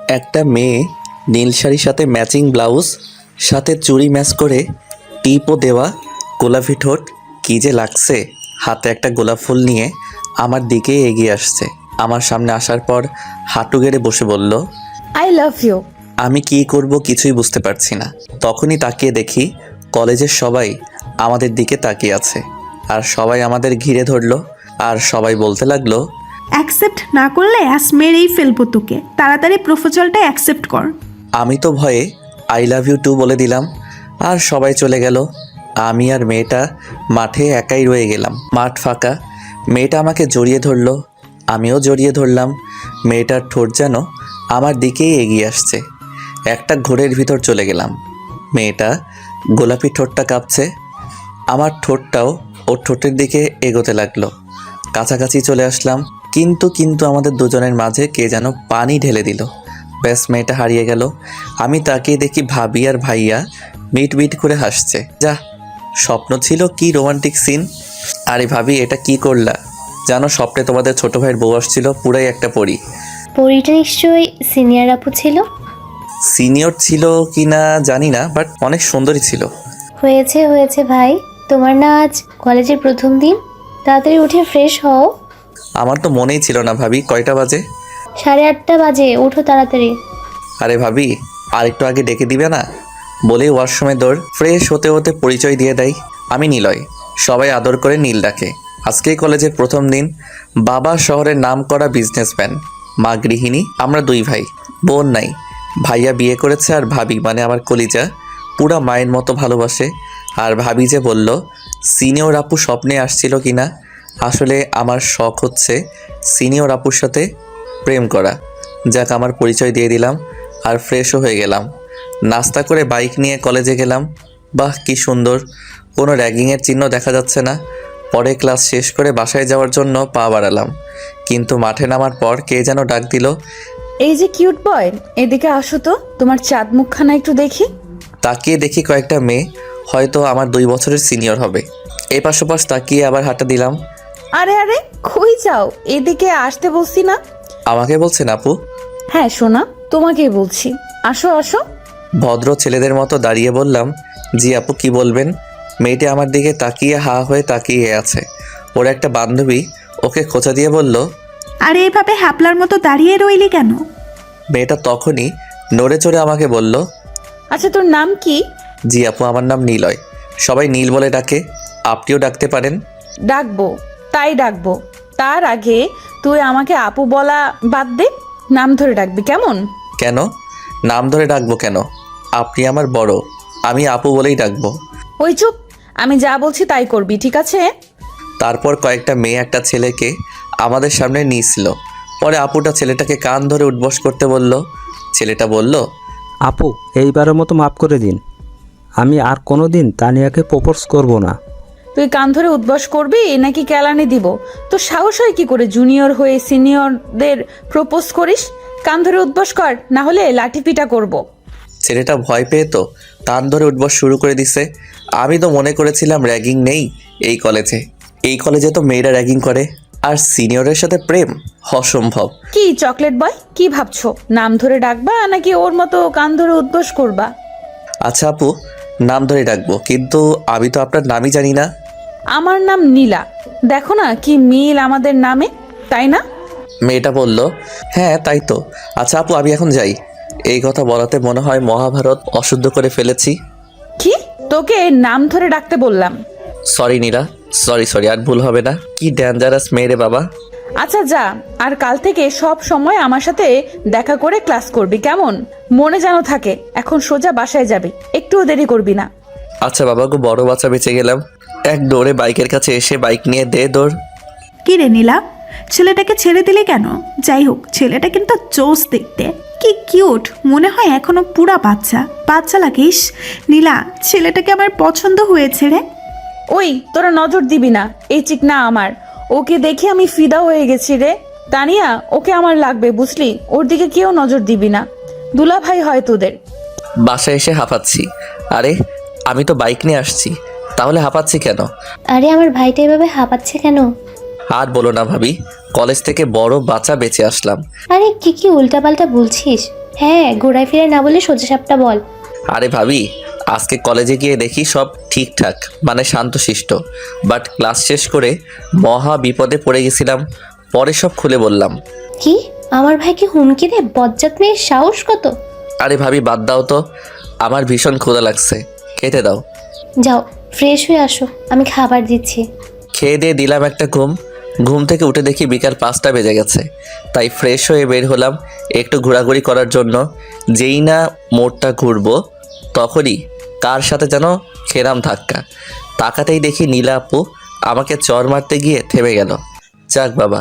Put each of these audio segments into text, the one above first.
একটা মেয়ে নীল শাড়ির সাথে ম্যাচিং ব্লাউজ, সাথে চুড়ি ম্যাচ করে, টিপও দেওয়া, গোলাপি ঠোঁট, কী যে লাগছে। হাতে একটা গোলাপ ফুল নিয়ে আমার দিকে এগিয়ে আসছে। আমার সামনে আসার পর হাঁটু গেড়ে বসে বলল, আই লাভ ইউ। আমি কি করব কিছুই বুঝতে পারছি না। তখনই তাকিয়ে দেখি কলেজের সবাই আমাদের দিকে তাকিয়ে আছে, আর সবাই আমাদের ঘিরে ধরলো, আর সবাই বলতে লাগলো, অ্যাকসেপ্ট না করলে অ্যাস মেরেই ফেলবো তোকে, তাড়াতাড়ি প্রপোজালটা অ্যাকসেপ্ট কর। আমি তো ভয়ে আই লাভ ইউ টু বলে দিলাম, আর সবাই চলে গেল। আমি আর মেয়েটা মাঠে একাই রয়ে গেলাম। মাঠ ফাঁকা। মেয়েটা আমাকে জড়িয়ে ধরলো, আমিও জড়িয়ে ধরলাম। মেয়েটার ঠোঁট যেন আমার দিকেই এগিয়ে আসছে। একটা ঘোরের ভিতর চলে গেলাম। মেয়েটা গোলাপি ঠোঁটটা কাঁপছে, আমার ঠোঁটটাও ওর ঠোঁটের দিকে এগোতে লাগলো। কাছাকাছি চলে আসলাম, কিন্তু আমাদের দুজনের মাঝে কে যেন পানি ঢেলে দিল। ব্যাস, মেয়েটা হারিয়ে গেল। আমি তাকিয়ে দেখি ভাবি আর ভাইয়া মিট মিট করে হাসছে। যা, স্বপ্ন ছিল কি রোমান্টিক সিন। আরে ভাবি, এটা কি করলা? জানো, স্বপ্নে তোমাদের ছোট ভাইয়ের বউ আসছিল, পুরাই একটা পরী। পরীটা নিশ্চয়ই সিনিয়র আপু ছিল। সিনিয়র ছিল কি না জানি না, বাট অনেক সুন্দরী ছিল। হয়েছে হয়েছে ভাই, তোমার না আজ কলেজের প্রথম দিন, তাড়াতাড়ি উঠে ফ্রেশ হও। আমার তো মনেই ছিল না ভাবি, কয়টা বাজে? 8:30 বাজে, ওঠো তাড়াতাড়ি। আরে ভাবি, আর একটু আগে ডেকে দিবে না? বলেই ওয়াশরুমে দৌড়। ফ্রেশ হতে হতে পরিচয় দিয়ে দেয়, আমি নিলয়। সবাই আদর করে নীল ডাকে। আজকেই কলেজের প্রথম দিন। বাবা শহরের নামকরা বিজনেসম্যান, মা গৃহিণী। আমরা দুই ভাই, বোন নাই। ভাইয়া বিয়ে করেছে, আর ভাবি মানে আমার কলিজা পুরা মায়ের মতো ভালোবাসে। আর ভাবি যে বলল সিনিয়র আপু স্বপ্নে আসছিল কিনা, আসলে আমার শখ হচ্ছে সিনিয়র আপুর সাথে প্রেম করা। যাক, আমার পরিচয় দিয়ে দিলাম আর ফ্রেশও হয়ে গেলাম। নাস্তা করে বাইক নিয়ে কলেজে গেলাম। বাহ, কি সুন্দর, কোনো র্যাগিংয়ের চিহ্ন দেখা যাচ্ছে না। পরে ক্লাস শেষ করে বাসায় যাওয়ার জন্য পা বাড়ালাম, কিন্তু মাঠে নামার পর কে যেন ডাক দিল। এই যে কিউট বয়, এদিকে আসো তো, তোমার চাঁদ মুখখানা একটু দেখি। তাকিয়ে দেখি কয়েকটা মেয়ে, হয়তো আমার 2 বছরের সিনিয়র হবে। এপাশ ওপাশ তাকিয়ে আবার হাঁটা দিলাম। আরে আরে, কই যাও? এদিকে আসতে বলছি না? আমাকে বলছেন আপু? হ্যাঁ সোনা, তোমাকেই বলছি, আসো আসো। ভদ্র ছেলেদের মতো দাঁড়িয়ে বললাম, জি আপু, কি বলবেন? মেয়েটি আমার দিকে তাকিয়ে হা হয়ে তাকিয়ে আছে। ওর একটা বান্ধবী ওকে খোঁচা দিয়ে বলল, আরে এভাবে হ্যাপলার মতো দাঁড়িয়ে রইলি কেন? মেয়েটা তখনই নড়ে চড়ে আমাকে বলল, আচ্ছা তোর নাম কি? জি আপু, আমার নাম নীলয়। সবাই নীল বলে ডাকে, আপনিও ডাকতে পারেন। ডাকবো, তাই ডাকবো। তার আগে তুই আমাকে আপু বলা বাদ দে, নাম ধরে ডাকবি কেমন? কেন নাম ধরে ডাকবো কেন? আপনি আমার বড়, আমি আপু বলেই ডাকবো। ওই চুপ, আমি যা বলছি তাই করবি, ঠিক আছে? তারপর কয়েকটা মেয়ে একটা ছেলেকে আমাদের সামনে নিয়েছিল। পরে আপুটা ছেলেটাকে কান ধরে উঠবস করতে বলল। ছেলেটা বলল, আপু, এইবারের মতো মাফ করে দিন, আমি আর কোনো দিন তানিয়াকে প্রপোজ করব না। তুই কান ধরে উদ্বাস করবি নাকি কেলানি দিব? তো সাহস হয় কি করে জুনিয়র হয়ে সিনিয়রদের প্রপোজ করিস? কান ধরে উদ্বাস কর, না হলে লাঠি পিটা করব। ছেলেটা ভয় পেয়ে তো কান ধরে উঠবস শুরু করে দিছে। আমি তো মনে করেছিলাম র্যাগিং নেই এই কলেজে। এই কলেজে তো মেয়েরা র্যাগিং করে, আর সিনিয়রের সাথে প্রেম অসম্ভব। কি চকলেট বয়, কি ভাবছো? নাম ধরে ডাকবা নাকি ওর মতো কান ধরে উদ্বাস করবা? আচ্ছা আপু, নাম ধরে ডাকবো, কিন্তু আমি তো আপনার নামই জানি না। আমার নাম নীলা, দেখো না কি মিল আমাদের নামে, তাই না? মেয়েটা বলল, হ্যাঁ তাই তো। আচ্ছা আপু, আমি এখন যাই। এই কথা বলাতে মনে হয় মহাভারত অশুদ্ধ করে ফেলেছি। কি, তোকে নাম ধরে ডাকতে বললাম? সরি নীলা, সরি, আর ভুল হবে না। কি ডেঞ্জারাস মেয়ে রে বাবা। আচ্ছা যা, আর কাল থেকে সব সময় আমার সাথে দেখা করে ক্লাস করবি, কেমন? মনে যেন থাকে। এখন সোজা বাসায় যাবি, একটুও দেরি করবি না। আচ্ছা বাবা গো, বড় বাচ্চা বেঁচে গেলাম। এক দৌড়ে বাইকের কাছে এসে বাইক নিয়ে দে দৌড়। কি রে নীলা, ছেলেটাকে ছেড়ে দিলে কেন? যাই হোক, ছেলেটা কিন্তু জোস দেখতে, কি কিউট, মনে হয় এখনো পুরা বাচ্চা বাচ্চা লাগিস। নীলা, ছেলেটাকে আমার পছন্দ হয়েছে রে। ওই তোরা নজর দিবি না, এই চিকনা আমার, ওকে দেখে আমি ফিদা হয়ে গেছি রে। তানিয়া, ওকে আমার লাগবে, বুঝলি? ওর দিকে কেউ নজর দিবি না, দুলা ভাই হয় তোদের। বাসায় এসে হাঁপাচ্ছি। আরে আমি তো বাইক নিয়ে আসছি, তাহলে হাঁপাচ্ছি কেন? আরে আমার ভাইটা এভাবে হাঁপাচ্ছে কেন? আর বলো না ভাবি, কলেজ থেকে বড় বাচ্চা বেঁচে আসলাম। আরে কি কি উল্টাপাল্টা বলছিস? হ্যাঁ, ঘোরায় ফিরে না বলে সোজাসাপটা বল। আরে ভাবি, আজকে কলেজে গিয়ে দেখি সব ঠিকঠাক, মানে শান্তশিষ্ট, বাট ক্লাস শেষ করে মহা বিপদে পড়ে গেছিলাম। পরে সব খুলে বললাম। কি? আমার ভাইকে হুমকি দে? বজ্জাত মেয়ের সাহস কত! আরে ভাবি বাদ দাও তো, আমার ভীষণ ক্ষুধা লাগছে, খেতে দাও। যাও ফ্রেশ হয়ে আসো, আমি খাবার দিচ্ছি। খেয়ে দিয়ে দিলাম একটা ঘুম। ঘুম থেকে উঠে দেখি বিকাল 5টা বেজে গেছে। তাই ফ্রেশ হয়ে বের হলাম একটু ঘোরাঘুরি করার জন্য। যেই না মোড়টা ঘুরবো তখনই কার সাথে যেন খেলাম ধাক্কা। তাকাতেই দেখি নীলা আপু আমাকে চর মারতে গিয়ে থেমে গেল। যাক বাবা,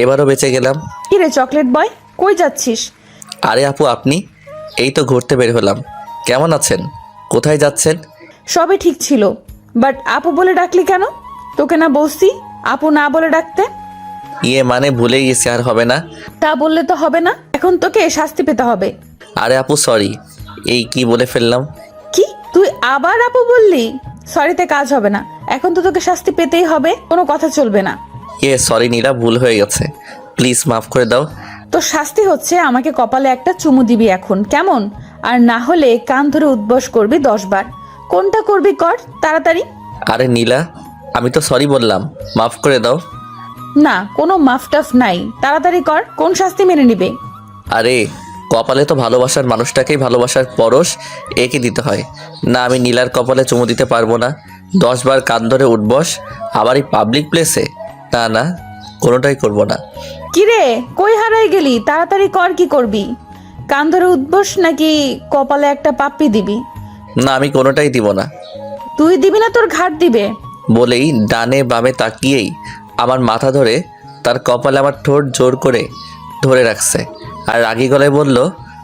এবারও বেঁচে গেলাম। কি রে চকলেট বয়, কই যাচ্ছিস? আরে আপু আপনি? এই তো ঘুরতে বের হলাম। কেমন আছেন? কোথায় যাচ্ছেন? সবই ঠিক ছিল, বাট আপু বলে ডাকলি কেন? তোকে না বলছি আপু না বলে ডাকতে? ইয়ে মানে ভুলেই গেছি, আর হবে না। তা বললে তো হবে না, এখন তোকে শাস্তি পেতে হবে। আরে আপু সরি, এই কি বলে ফেললাম। কি তুই আবার আপু বললি? সরিতে কাজ হবে না, এখন তো তোকে শাস্তি পেতেই হবে, কোনো কথা চলবে না। সরি নীলা, ভুল হয়ে গেছে, প্লিজ মাফ করে দাও। তো শাস্তি হচ্ছে আমাকে কপালে একটা চুমু দিবি এখন, কেমন? আর না হলে কান ধরে উদ্বস করবি 10 বার। কোনটা করবি কর তাড়াতাড়ি। আরে নীলা, আমি তো সরি বললাম, মাফ করে দাও। না, কোনো মাফটাফ নাই, তাড়াতাড়ি কর। কোন শাস্তি মেনে নিবে? আরে কপালে তো ভালোবাসার মানুষটাকেই ভালোবাসার পরশ একে দিতে হয় না। আমি নীলার কপালে চুমু দিতে পারবো না। 10 বার কান ধরে উঠবস, আবার এই পাবলিক প্লেসে? না না, কোনোটাই করবো না। কিরে কই হারাই গেলি? তাড়াতাড়ি কর, কি করবি? কান ধরে উদ্বস নাকি কপালে একটা পাপ্পি দিবি? না, আমি কোনোটাই দিব না। তুই দিবি না, তোর ঘাট দিবে। বলেই ডানে বামে তাকিয়েই আমার মাথা ধরে তার কপালে আমার ঠোঁট জোর করে ধরে রাখছে, আর রাগী গলায় বলল,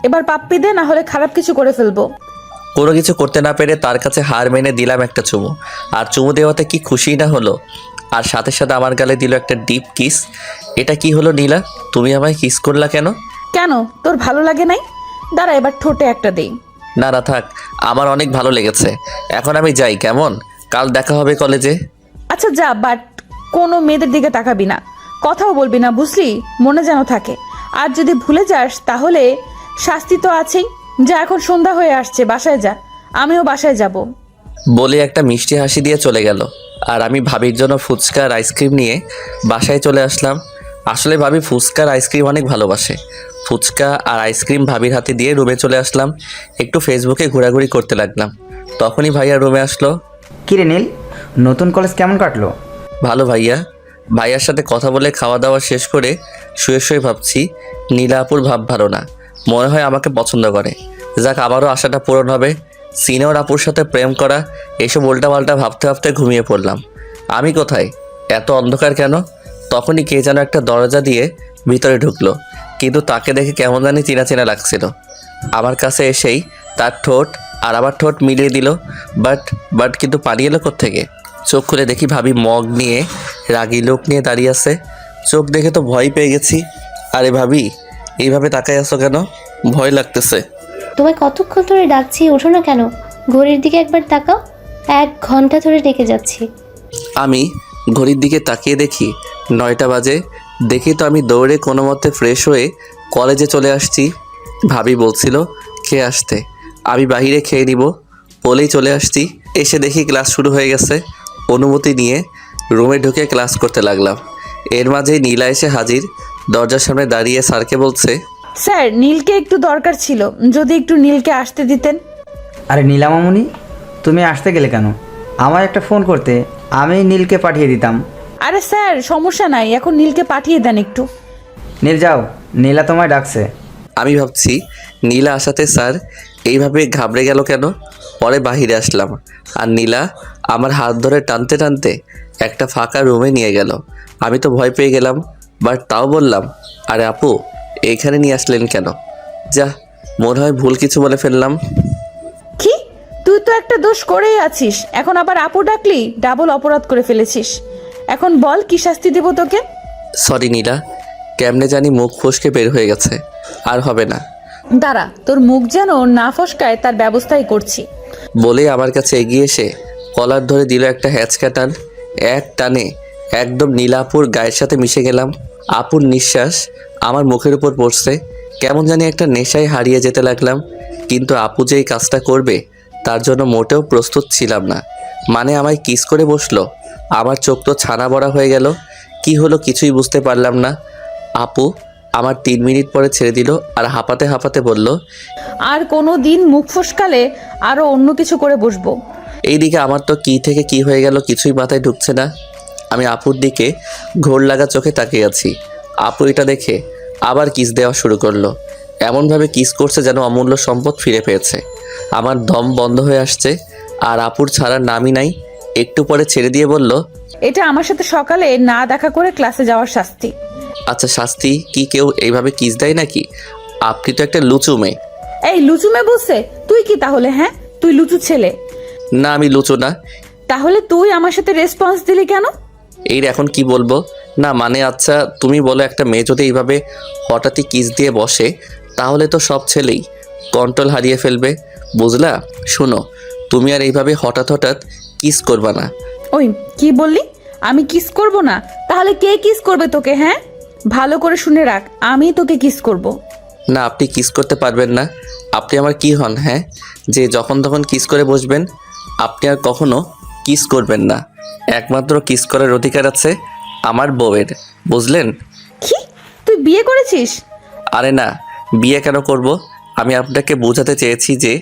এবার পাপ্পি দে, না হলে খারাপ কিছু করে ফেলবো। কোনো কিছু করতে না পেরে তার কাছে হার মেনে দিলাম একটা চুমু। আর চুমু দেওয়াতে কি খুশি না হলো, আর সাথে সাথে আমার গালে দিল একটা ডিপ কিস। এটা কি হলো নীলা, তুমি আমায় কিস করলা কেন? কেন, তোর ভালো লাগে নাই? দাঁড়া এবার ঠোঁটে একটা দেই। না না থাক, আমার অনেক ভালো লেগেছে। এখন আমি যাই, কেমন? কাল দেখা হবে কলেজে। আচ্ছা যা, বাট কোনো মেয়েদের দিকে তাকাবি না, কথাও বলবি না, বুঝলি? মনে যেন থাকে। আর যদি ভুলে যাস তাহলে শাস্তি তো আছেই। যা, এখন সন্ধ্যা হয়ে আসছে, বাসায় যা, আমিও বাসায় যাব। বলে একটা মিষ্টি হাসি দিয়ে চলে গেল। আর আমি ভাবির জন্য ফুচকা আর আইসক্রিম নিয়ে বাসায় চলে আসলাম। আসলে ভাবি ফুচকা আর আইসক্রিম অনেক ভালোবাসে। ফুচকা আর আইসক্রিম ভাবির হাতে দিয়ে রুমে চলে আসলাম। একটু ফেসবুকে ঘোরাঘুরি করতে লাগলাম। তখনই ভাইয়া রুমে আসলো। কিরে নীল, নতুন কলেজ কেমন কাটলো? ভালো ভাইয়া। ভাইয়ার সাথে কথা বলে খাওয়া দাওয়া শেষ করে শুয়ে শুয়ে ভাবছি নীলা আপুর ভাব ভালো না, মনে হয় আমাকে পছন্দ করে। যাক, আমারও আশাটা পূরণ হবে। সিনিয়র আপুর সাথে প্রেম করা, এসব উল্টাপাল্টা ভাবতে ভাবতে ঘুমিয়ে পড়লাম। আমি কোথায়? এত অন্ধকার কেন? তখনই কে যেন একটা দরজা দিয়ে ভিতরে ঢুকলো, কিন্তু তাকে দেখে কেমন জানি চেনা চেনা লাগছিল। আমার কাছে এসেই তার ঠোঁট আর আমার ঠোঁট মিলিয়ে দিল। বাট কিন্তু পানি এলো কোত্থেকে? চোখ খুলে দেখি ভাবি মগ নিয়ে রাগী লোক নিয়ে দাঁড়িয়ে আছে। চোখ দেখে তো ভয় পেয়ে গেছি। আরে ভাবি, এইভাবে তাকাই আছো কেন? ভয় লাগতেছে। তোমায় কতক্ষণ ধরে ডাকছি, ওঠো না কেন? ঘড়ির দিকে একবার তাকাও, 1 ঘন্টা ধরে ডেকে যাচ্ছি। আমি ঘড়ির দিকে তাকিয়ে দেখি 9টা বাজে। দেখি তো আমি দৌড়ে কোনো মতে ফ্রেশ হয়ে কলেজে চলে আসছি। ভাবি বলছিল খেয়ে আসতে, আমি বাহিরে খেয়ে নিব বলেই চলে আসছি। এসে দেখি ক্লাস শুরু হয়ে গেছে। অনুমতি নিয়ে রুমে ঢুকে ক্লাস করতে লাগলাম। এর মাঝেই নীলা এসে হাজির। দরজার সামনে দাঁড়িয়ে স্যারকে বলছে, স্যার, নীলকে একটু দরকার ছিল, যদি একটু নীলকে আসতে দিতেন। আরে নীলামামুনি, তুমি আসতে গেলে কেন? আমার একটা ফোন করতে, আমি নীলকে পাঠিয়ে দিতাম। আরে স্যার সমস্যা নাই, এখন নীলকে পাঠিয়ে দেন একটু। নীল যাও, নীলা তোমায় ডাকছে। আমি ভাবছি নীলা আসাতে স্যার এইভাবে ঘাবড়ে গেল কেন। পরে বাহিরে আসলাম, আর নীলা আমার হাত ধরে টানতে টানতে একটা ফাঁকা রুমে নিয়ে গেল। আমি তো ভয় পেয়ে গেলাম, বাট তাও বললাম, আরে আপু এইখানে নিয়ে আসলেন কেন? যা, মনে হয় ভুল কিছু বলে ফেললাম। কি, তুই তো একটা দোষ করেই আছিস, এখন আবার আপু ডাকলি, ডাবল অপরাধ করে ফেলেছিস। এখন বল কি শাস্তি দেব তোকে? সরি নীলা, কেমনে জানি মুখ ফসকে বের হয়ে গেছে, আর হবে না। দাঁড়া, তোর মুখ যেন না ফসকায় তার ব্যবস্থাই করছি। বলে আমার কাছে এগিয়ে এসে কলার ধরে দিল একটা হ্যাঁচকা টান। এক টানে একদম নীলাপুর গায়ের সাথে মিশে গেলাম। আপুর নিঃশ্বাস আমার মুখের উপর পড়ছে। কেমন জানি একটা নেশায় হারিয়ে যেতে লাগলাম। কিন্তু আপু যে এই কাজটা করবে তার জন্য মোটেও প্রস্তুত ছিলাম না। মানে আমায় কিস করে বসলো। আমার চোখ তো ছানা বড়া হয়ে গেল। কি হলো কিছুই বুঝতে পারলাম না। আপু আমার 3 মিনিট পরে ছেড়ে দিল আর হাঁপাতে হাঁপাতে বলল, আর কোনো দিন মুখ ফসকালে আরও অন্য কিছু করে বসবো। এইদিকে আমার তো কি থেকে কি হয়ে গেল কিছুই মাথায় ঢুকছে না। আমি আপুর দিকে ঘোর লাগা চোখে তাকিয়ে আছি। আপু এটা দেখে আবার কিস দেওয়া শুরু করলো। এমনভাবে কিস করছে যেন অমূল্য সম্পদ ফিরে পেয়েছে। আমার দম বন্ধ হয়ে আসছে আর আপুর ছাড়ার নামই নাই। একটু পরে ছেড়ে দিয়ে বলল, এটা আমার সাথে সকালে না দেখা করে ক্লাসে যাওয়ার শাস্তি। আচ্ছা শাস্তি কি কেউ এইভাবে কিস দেয় নাকি? আপনি তো একটা লুচু মেয়ে। এই লুচুমে বসে তুই কি তাহলে? হ্যাঁ, তুই লুচু ছেলে। না আমি লুচু না। তাহলে তুই আমার সাথে রেসপন্স দিলি কেন? এই এখন কি বলবো না মানে আচ্ছা তুমি বলো, একটা মেয়ে যদি এইভাবে হঠাৎই কিস দিয়ে বসে তাহলে তো সব ছেলেই কন্ট্রোল হারিয়ে ফেলবে, বুঝলা? শোনো, তুমি আর এইভাবে হঠাৎ হঠাৎ কিস করবা না। ওই কি বললি? আমি কিস করব না? তাহলে কে কিস করবে তোকে? হ্যাঁ, ভালো করে শুনে রাখ, আমি তোকে কিস করব। না আপনি কিস করতে পারবেন না। আপনি আমার কি হন হ্যাঁ, যে যখন তখন কিস করে বসবেন? আপনি আর কখনো কিস করবেন না। একমাত্র কিস করার অধিকার আছে আমার বউয়ের, বুঝলেন? কি, তুই বিয়ে করেছিস? আরে না, বিয়ে কেন করব? আমি আপনাকে বোঝাতে চেয়েছি যে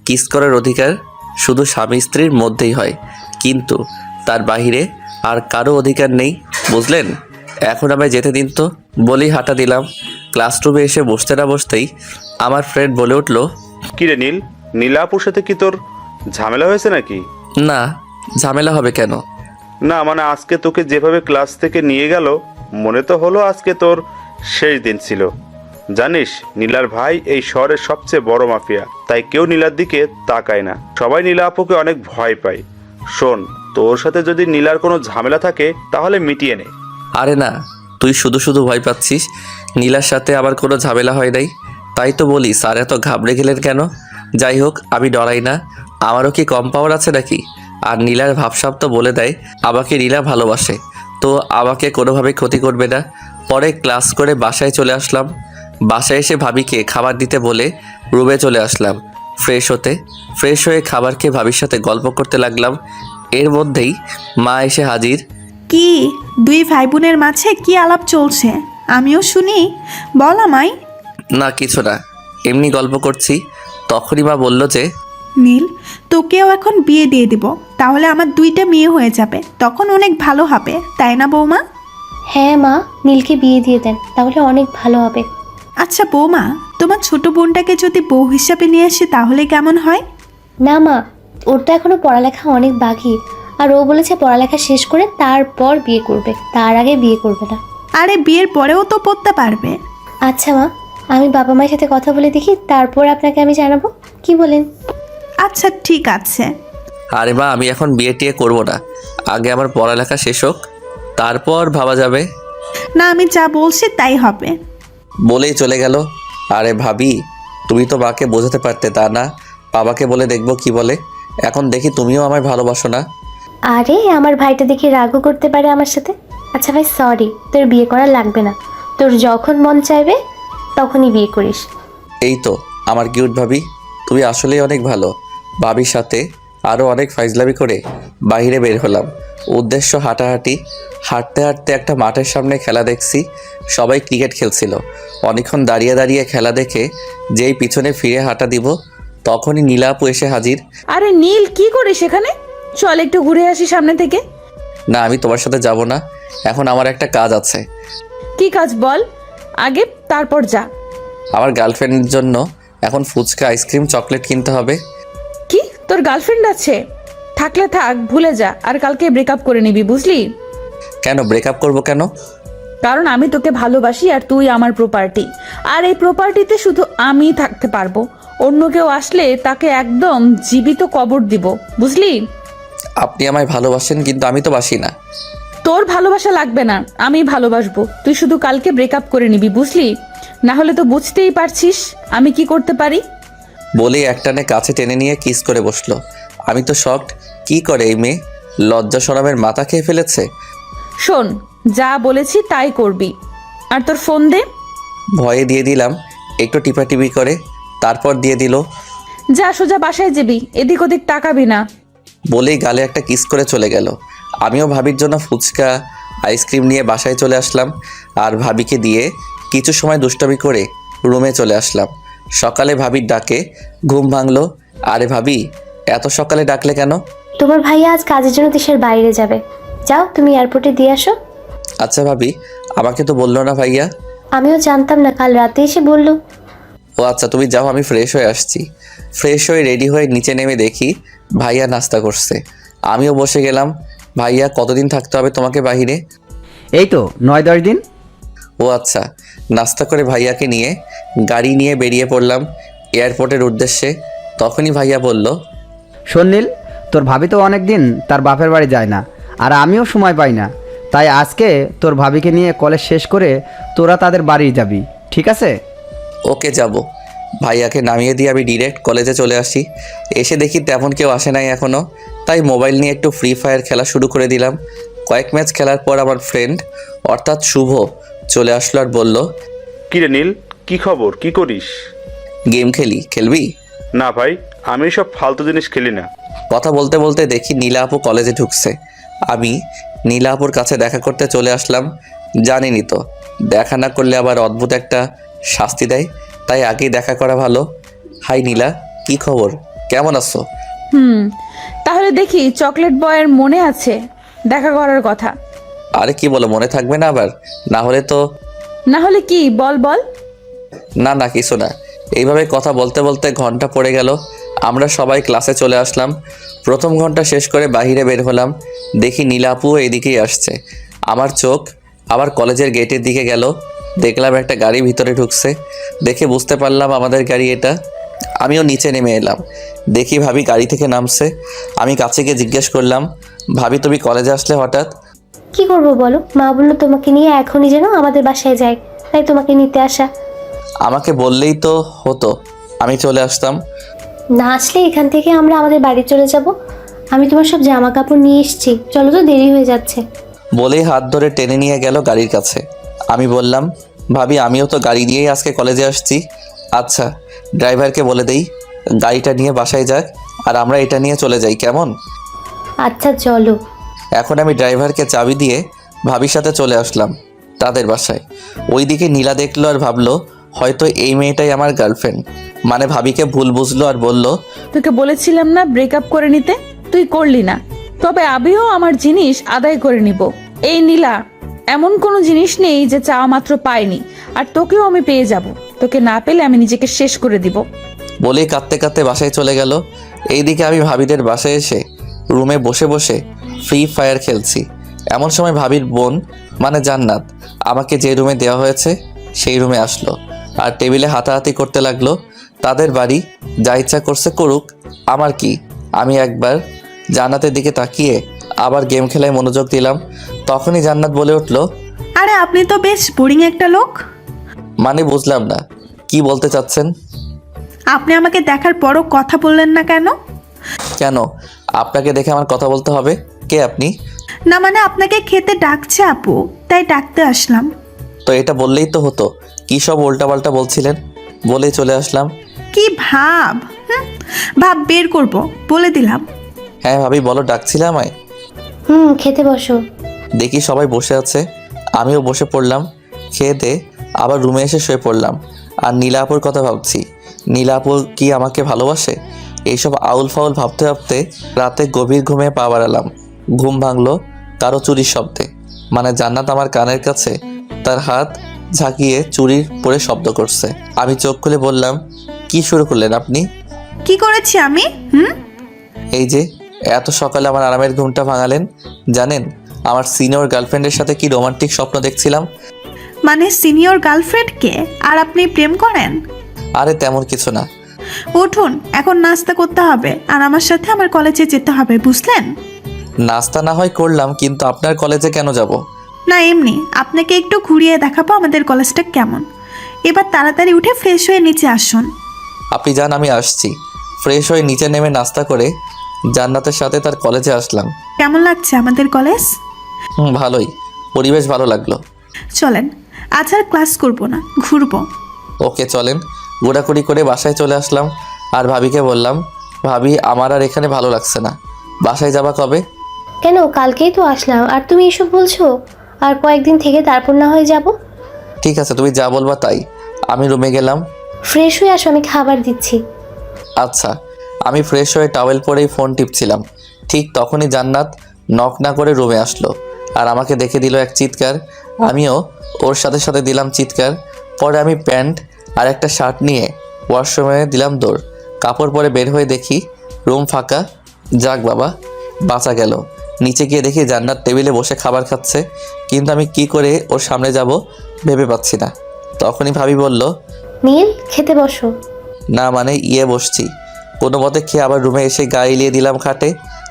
কিস করার অধিকার শুধু স্বামী স্ত্রীর মধ্যেই হয়, কিন্তু তার বাইরে আর কারো অধিকার নেই, বুঝলেন? এখন আমায় যেতে দিন তো, বলেই হাঁটা দিলাম। ক্লাসরুমে এসে বসতে না বসতেই আমার ফ্রেন্ড বলে উঠল, কিরে নীল, নীলা আপুর সাথে কি তোর ঝামেলা হয়েছে নাকি? না ঝামেলা হবে কেন? না মানে আজকে তোকে যেভাবে ক্লাস থেকে নিয়ে গেল মনে তো হলো আজকে তোর শেষ দিন ছিল। জানিস নীলার ভাই এই শহরের সবচেয়ে বড় মাফিয়া, তাই কেউ নীলার দিকে তাকায় না, সবাই নীলা আপুকে অনেক ভয় পায়। শোন, তোর সাথে যদি নীলার কোনো ঝামেলা থাকে তাহলে মিটিয়ে নে। আরে না, তুই শুধু শুধু ভয় পাচ্ছিস। নীলার সাথে আবার কোনো ঝামেলা হয় নাই, তাই তো বলি স্যার এত ঘাবড়ে গেলেন কেন? যাই হোক, আমি ডরাই না। আমারও কি কম পাওয়ার আছে নাকি? আর নীলার ভাবসাব তো বলে দেয় আমাকে নীলা ভালোবাসে, তো আমাকে কোনোভাবে ক্ষতি করবে না। পরে ক্লাস করে বাসায় চলে আসলাম। বাসায় এসে ভাবিকে খাবার দিতে বলে রুমে চলে আসলাম ফ্রেশ হয়ে খাবার খেয়ে ভাবির সাথে গল্প করতে লাগলাম। এর মধ্যেই মা এসে হাজির। কি দুই ভাই বোনের মাঝে কি আলাপ চলছে? আমিও শুনি, বল আমায়। না কিছু না, এমনি গল্প করছি। তখনই মা বলল যে, নীল, তোকেও এখন বিয়ে দিয়ে দিব, তাহলে আমার 2টা মেয়ে হয়ে যাবে, তখন অনেক ভালো হবে, তাই না বৌমা? হ্যাঁ মা, নীলকে বিয়ে দিয়ে দেন, তাহলে অনেক ভালো হবে। আচ্ছা বৌমা, তোমার ছোট বোনটাকে যদি বউ হিসাবে নিয়ে আসি তাহলে কেমন হয়? না মা, ওর তো এখনো পড়ালেখা অনেক বাকি, আর ও বলেছে পড়ালেখা শেষ করে তারপর বিয়ে করবে, তার আগে বিয়ে করবে না। আরে বিয়ের পরেও তো পড়তে পারবে। আচ্ছা মা, আমি বাবা মায়ের সাথে কথা বলে দেখি, তারপর আপনাকে আমি জানাবো, কি বলেন? আচ্ছা ঠিক আছে। আরে মা আমি এখন বিয়ে টিয়ে করবো না, আগে আমার পড়ালেখা শেষ হোক, তারপর ভাবা যাবে। না, আমি যা বলছি তাই হবে। বলেই চলে গেল। আরে ভাবি, তুমি তো মাকে বোঝাতে পারতে, তা না বাবাকে বলে দেখবো কি বলে। এখন দেখি তুমিও আমায় ভালোবাসো না। আরে আমার ভাইটা দেখি রাগও করতে পারে আমার সাথে। আচ্ছা ভাই সরি, তোর বিয়ে করা লাগবে না, তোর যখন মন চাইবে তখনই বিয়ে করিস। এই তো আমার কিউট ভাবি, তুমি আসলেই অনেক ভালো। ভাবির সাথে আরও অনেক ফাইজলামি করে বাইরে বের হলাম। উদ্দেশ্য হাঁটাহাঁটি। হাঁটতে হাঁটতে একটা মাঠের সামনে খেলা দেখছি, সবাই ক্রিকেট খেলছিল। অনেকক্ষণ দাঁড়িয়ে দাঁড়িয়ে খেলা দেখে যেই পিছনে ফিরে হাঁটা দিব তখনই নীলা আপু এসে হাজির। আরে নীল, কি করিস এখানে? চল একটু ঘুরে আসি সামনে থেকে। না আমি তোমার সাথে যাব না, এখন আমার একটা কাজ আছে। কি কাজ বল আগে, তারপর যা। আমার গার্লফ্রেন্ডের জন্য এখন ফুচকা, আইসক্রিম, চকলেট কিনতে হবে। কি, তোর গার্লফ্রেন্ড আছে? থাকলে থাক, ভুলে যা, আর কালকে ব্রেকআপ করে নিবি, বুঝলি? কেন ব্রেকআপ করব কেন? কারণ আমি তোকে ভালোবাসি আর তুই আমার প্রপার্টি, আর এই প্রপার্টিতে শুধু আমিই থাকতে পারবো। অন্য কেউ আসলে তাকে একদম জীবিত কবর দিব, বুঝলি? আপনি আমায় ভালোবাসেন কিন্তু আমি তো বাসি না। তোর ভালোবাসা লাগবে না, আমি ভালোবাসবো। তুই শুধু কালকে ব্রেকআপ করে নিবি, বুঝলি? না হলে তো বুঝতেই পারছিস আমি কি করতে পারি। বলেই একটানে কাছে টেনে নিয়ে কিস করে বসলো। আমি তো শকড, কি করে এই মেয়ে? লজ্জা শরমের মাথা খেয়ে ফেলেছে। শোন, যা বলেছি তাই করবি, আর তোর ফোন দে। ভয়ে দিয়ে দিলাম, একটু টিপাটিপি করে তারপর দিয়ে দিল। যা সোজা বাসায় যাবি, এদিক ওদিক তাকাবি না। বলেই গালে একটা কিস করে চলে গেল। আমিও ভাবির জন্য ফুচকা আইসক্রিম নিয়ে বাসায় চলে আসলাম আর ভাবিকে দিয়ে কিছু সময় দুষ্টামি করে রুমে চলে আসলাম। সকালে ভাবির ডাকে ঘুম ভাঙলো। আরে ভাবি, এত সকালে ডাকলে কেন? তোমার ভাইয়া আজ কাজের জন্য দেশের বাইরে যাবে, যাও তুমি এয়ারপোর্টে দিয়ে আসো। আচ্ছা ভাবি, আমাকে তো বললো না ভাইয়া। আমিও জানতাম না, কাল রাতে এসে বললো। ও আচ্ছা, তুমি যাও, আমি ফ্রেশ হয়ে আসছি। ফ্রেশ হয়ে রেডি হয়ে নিচে নেমে দেখি ভাইয়া নাস্তা করছে। আমিও বসে গেলাম। ভাইয়া, কতদিন থাকতে হবে তোমাকে বাহিরে? এই তো 9-10 দিন। ও আচ্ছা। নাস্তা করে ভাইয়াকে নিয়ে গাড়ি নিয়ে বেরিয়ে পড়লাম এয়ারপোর্টের উদ্দেশ্যে। তখনই ভাইয়া বলল, শোন নীল, তোর ভাবি তো অনেক দিন তার বাপের বাড়ি যায় না, আর আমিও সময় পাই না। তাই আজকে তোর ভাবিকে নিয়ে কলেজ শেষ করে তোরা তাদের বাড়ি যাবি, ঠিক আছে? ওকে যাব। ভাইয়াকে নামিয়ে দিয়ে আমি ডিরেক্ট কলেজে চলে আসি। এসে দেখি তেমন কেউ আসে নাই এখনও। তাই মোবাইল নিয়ে একটু ফ্রি ফায়ার খেলা শুরু করে দিলাম। কয়েক ম্যাচ খেলার পর আমার ফ্রেন্ড অর্থাৎ শুভ চলে আসলো আর বলল, কিরে নীল, কি খবর, কি করিস? গেম খেলবি? না ভাই, আমি সব ফালতু জিনিস খেলি না। কথা বলতে বলতে দেখি নীলা আপু কলেজে ঢুকছে। আমি নীলা আপুর কাছে দেখা করতে চলে আসলাম। জানিনি তো, দেখা না করলে আবার অদ্ভুত একটা শাস্তি দেয়, তাই আগেই দেখা করা ভালো। হাই নীলা, কি খবর, কেমন আছো? তাহলে দেখি চকলেট বয়ের মনে আছে দেখা করার কথা? আরে কি বলো, মনে থাকবে না আবার? না হলে তো। না হলে কি, বল বল। না কিছু না। এইভাবে কথা বলতে বলতে ঘন্টা পড়ে গেল। আমরা সবাই ক্লাসে চলে আসলাম। প্রথম ঘন্টা শেষ করে বাইরে বের হলাম। দেখি নীলা আপু এদিকেই আসছে। আমার চোখ আবার কলেজের গেটের দিকে গেল। দেখলাম একটা গাড়ি ভিতরে ঢুকছে। দেখে বুঝতে পারলাম আমাদের গাড়ি এটা। আমিও নিচে নেমে এলাম। দেখি ভাবি গাড়ি থেকে নামছে। আমি কাছে গিয়ে জিজ্ঞেস করলাম, ভাবি তুমি কলেজে আসলে হঠাৎ? কি করবো বলো, মা বললো তোমাকে নিয়ে এখনই যেন আমাদের বাসায় যায়, তাই তোমাকে নিতে আসা। আমাকে বললেই তো হতো, আমি চলে আসতাম। না আসলে এখান থেকে আমরা আমাদের বাড়ি চলে যাব। আমি তোমার সব জামা কাপড় নিয়ে এসেছি, চলো তো, দেরি হয়ে যাচ্ছে। বলেই হাত ধরে টেনে নিয়ে গেল গাড়ির কাছে। আমি বললাম, ভাবি আমিও তো গাড়ি দিয়েই আজকে কলেজে আসছি। আচ্ছা, ড্রাইভারকে বলে দেই গাড়িটা নিয়ে বাসায় যাক, আর আমরা এটা নিয়ে চলে যাই, কেমন? আচ্ছা চলো। এখন আমি ড্রাইভারকে চাবি দিয়ে ভাবির সাথে চলে আসলাম তাদের বাসায়। ওইদিকে নীলা দেখলো আর ভাবলো হয়তো এই মেয়েটাই আমার গার্লফ্রেন্ড, মানে ভাবিকে ভুল বুঝলো আর বলল, তোকে বলেছিলাম না ব্রেকআপ করে নিতে, তুই করলি না। তবে আমিও আমার জিনিস আদায় করে নিব। এই নীলা, এমন কোনো জিনিস নেই যে চাওয়া মাত্র পাইনি, আর তোকেও আমি পেয়ে যাব। তোকে না পেলে আমি নিজেকে শেষ করে দিব। বলেই কাঁদতে কাঁদতে বাসায় চলে গেল। এইদিকে আমি ভাবিদের বাসায় এসে রুমে বসে বসে ফ্রি ফায়ার খেলছি। এমন সময় ভাবির বোন মানে জান্নাত আমাকে যে রুমে দেওয়া হয়েছে সেই রুমে আসলো আর টেবিলে হাতাহাতি করতে লাগলো। তাদের বাড়ি, যা ইচ্ছা করছে করুক, আমার কি। আমি একবার জান্নাতের দিকে তাকিয়ে আবার গেম খেলায় মনোযোগ দিলাম। তখনই জান্নাত বলে উঠলো, আরে আপনি তো বেশ বোরিং একটা লোক। মানে বুঝলাম না, কি বলতে চাচ্ছেন? আপনি আমাকে দেখার পরও কথা বললেন না কেন? কেন আপনাকে দেখে আমার কথা বলতে হবে? কে আপনি? না মানে আপনাকে খেতে ডাকছে আপু, তাই ডাকতে আসলাম। তো এটা বললেই তো হতো, কী সব উল্টাপাল্টা বলছিলেন। বলেই চলে আসলাম। কি ভাব, ভাব বের করব বলে দিলাম। হ্যাঁ ভাবি বলো, ডাকছিলে আমায়? খেতে বসো। দেখি সবাই বসে আছে, আমিও বসে পড়লাম। খেয়ে দে আবার রুমে এসে শুয়ে পড়লাম। আর নীলাপুর কথা ভাবছি, নীলাপুর কি আমাকে ভালোবাসে? এইসব আউল ফাউল ভাবতে ভাবতে রাতে গভীর ঘুমে পা বাড়ালাম। ঘুম ভাঙলো কারো চুরির শব্দে, মানে জান্নাত আমার কানের কাছে তার হাত ঝাঁকিয়ে চুরির পরে শব্দ করছে। আমি চোখ খুলে বললাম, কি শুরু করলেন আপনি? কি করেছি আমি? এই যে এত সকালে আমার আরামের ঘুমটা ভাঙালেন। জানেন আমার সিনিয়র গার্লফ্রেন্ডের সাথে কি রোমান্টিক স্বপ্ন দেখছিলাম। মানে সিনিয়র গার্লফ্রেন্ডকে আর আপনি প্রেম করেন? আরে তেমন কিছু না। উঠুন, এখন নাস্তা করতে হবে আর আমার সাথে আমার কলেজে যেতে হবে, বুঝলেন? নাস্তা না হয় করলাম, কিন্তু আপনার কলেজে কেন যাব? না এমনি আপনাকে একটু ঘুরিয়ে দেখাবো আমাদের কলেজটা কেমন। এবার তাড়াতাড়ি উঠে ফ্রেশ হয়ে নিচে আসুন। আপনি যান, আমি আসছি। ফ্রেশ হয়ে নিচে নেমে নাস্তা করে জান্নাতের সাথে তার কলেজে আসলাম। কেমন লাগছে আমাদের কলেজ? ভালোই, পরিবেশ ভালো লাগলো। চলেন, আজ আর ক্লাস করবো না, ঘুরবো। ওকে চলেন। ঘোরাঘুরি করে বাসায় চলে আসলাম আর ভাবিকে বললাম, ভাবি আমার আর এখানে ভালো লাগছে না, বাসায় যাবা কবে? কেন, কালকেই তো আসলাম আর তুমি এসব বলছো? আর কয়েকদিন থেকে তারপর না হয় যাব। ঠিক আছে, তুমি যা বলবা তাই। আমি রুমে গেলাম। ফ্রেশ হয়ে আসো, আমি খাবার দিচ্ছি। আচ্ছা। আমি ফ্রেশ হয়ে টাওয়েল পরেই ফোন টিপছিলাম, ঠিক তখনই জান্নাত নক না করে রুমে আসলো আর আমাকে দেখে দিল এক চিৎকার। আমিও ওর সাথে সাথে দিলাম চিৎকার। পরে আমি প্যান্ট আর একটা শার্ট নিয়ে ওয়াশরুমে দিলাম দৌড়। কাপড় পরে বের হয়ে দেখি রুম ফাঁকা। যাক বাবা, বাঁচা গেল। নিচে গিয়ে দেখি জান্নাত টেবিলে বসে খাবার খাচ্ছে, কিন্তু আমি কি করে ওর সামনে যাব ভেবে পাচ্ছি না। তখনই ভাবি বলল, নীল, খেতে বসো। না মানে বসছি। কোনো মতে খেয়ে আবার রুমে এসে গা এলিয়ে দিলাম খাটে।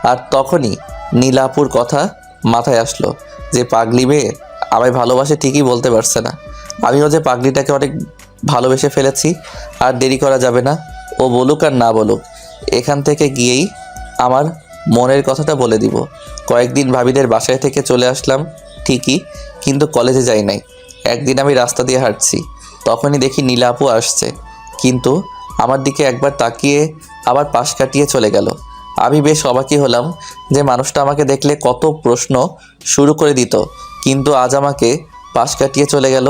আর তখনই নীলাপুর কথা মাথায় আসলো যে পাগলি মেয়ে আমায় ভালোবাসে ঠিকই, বলতে পারছে না। আমিও যে পাগলিটাকে অনেক ভালোবেসে ফেলেছি। আর দেরি করা যাবে না, ও বলুক আর না বলুক, এখান থেকে গিয়েই আমার মনের কথাটা বলে দিব। কয়েকদিন ভাবিদের বাসায় থেকে চলে আসলাম ঠিকই, কিন্তু কলেজে যাই নাই। একদিন আমি রাস্তা দিয়ে হাঁটছি, তখনই দেখি নীলা আপু আসছে, কিন্তু আমার দিকে একবার তাকিয়ে আবার পাশ কাটিয়ে চলে গেল। আমি বেশ অবাকই হলাম যে মানুষটা আমাকে দেখলে কত প্রশ্ন শুরু করে দিত, কিন্তু আজ আমাকে পাশ কাটিয়ে চলে গেল।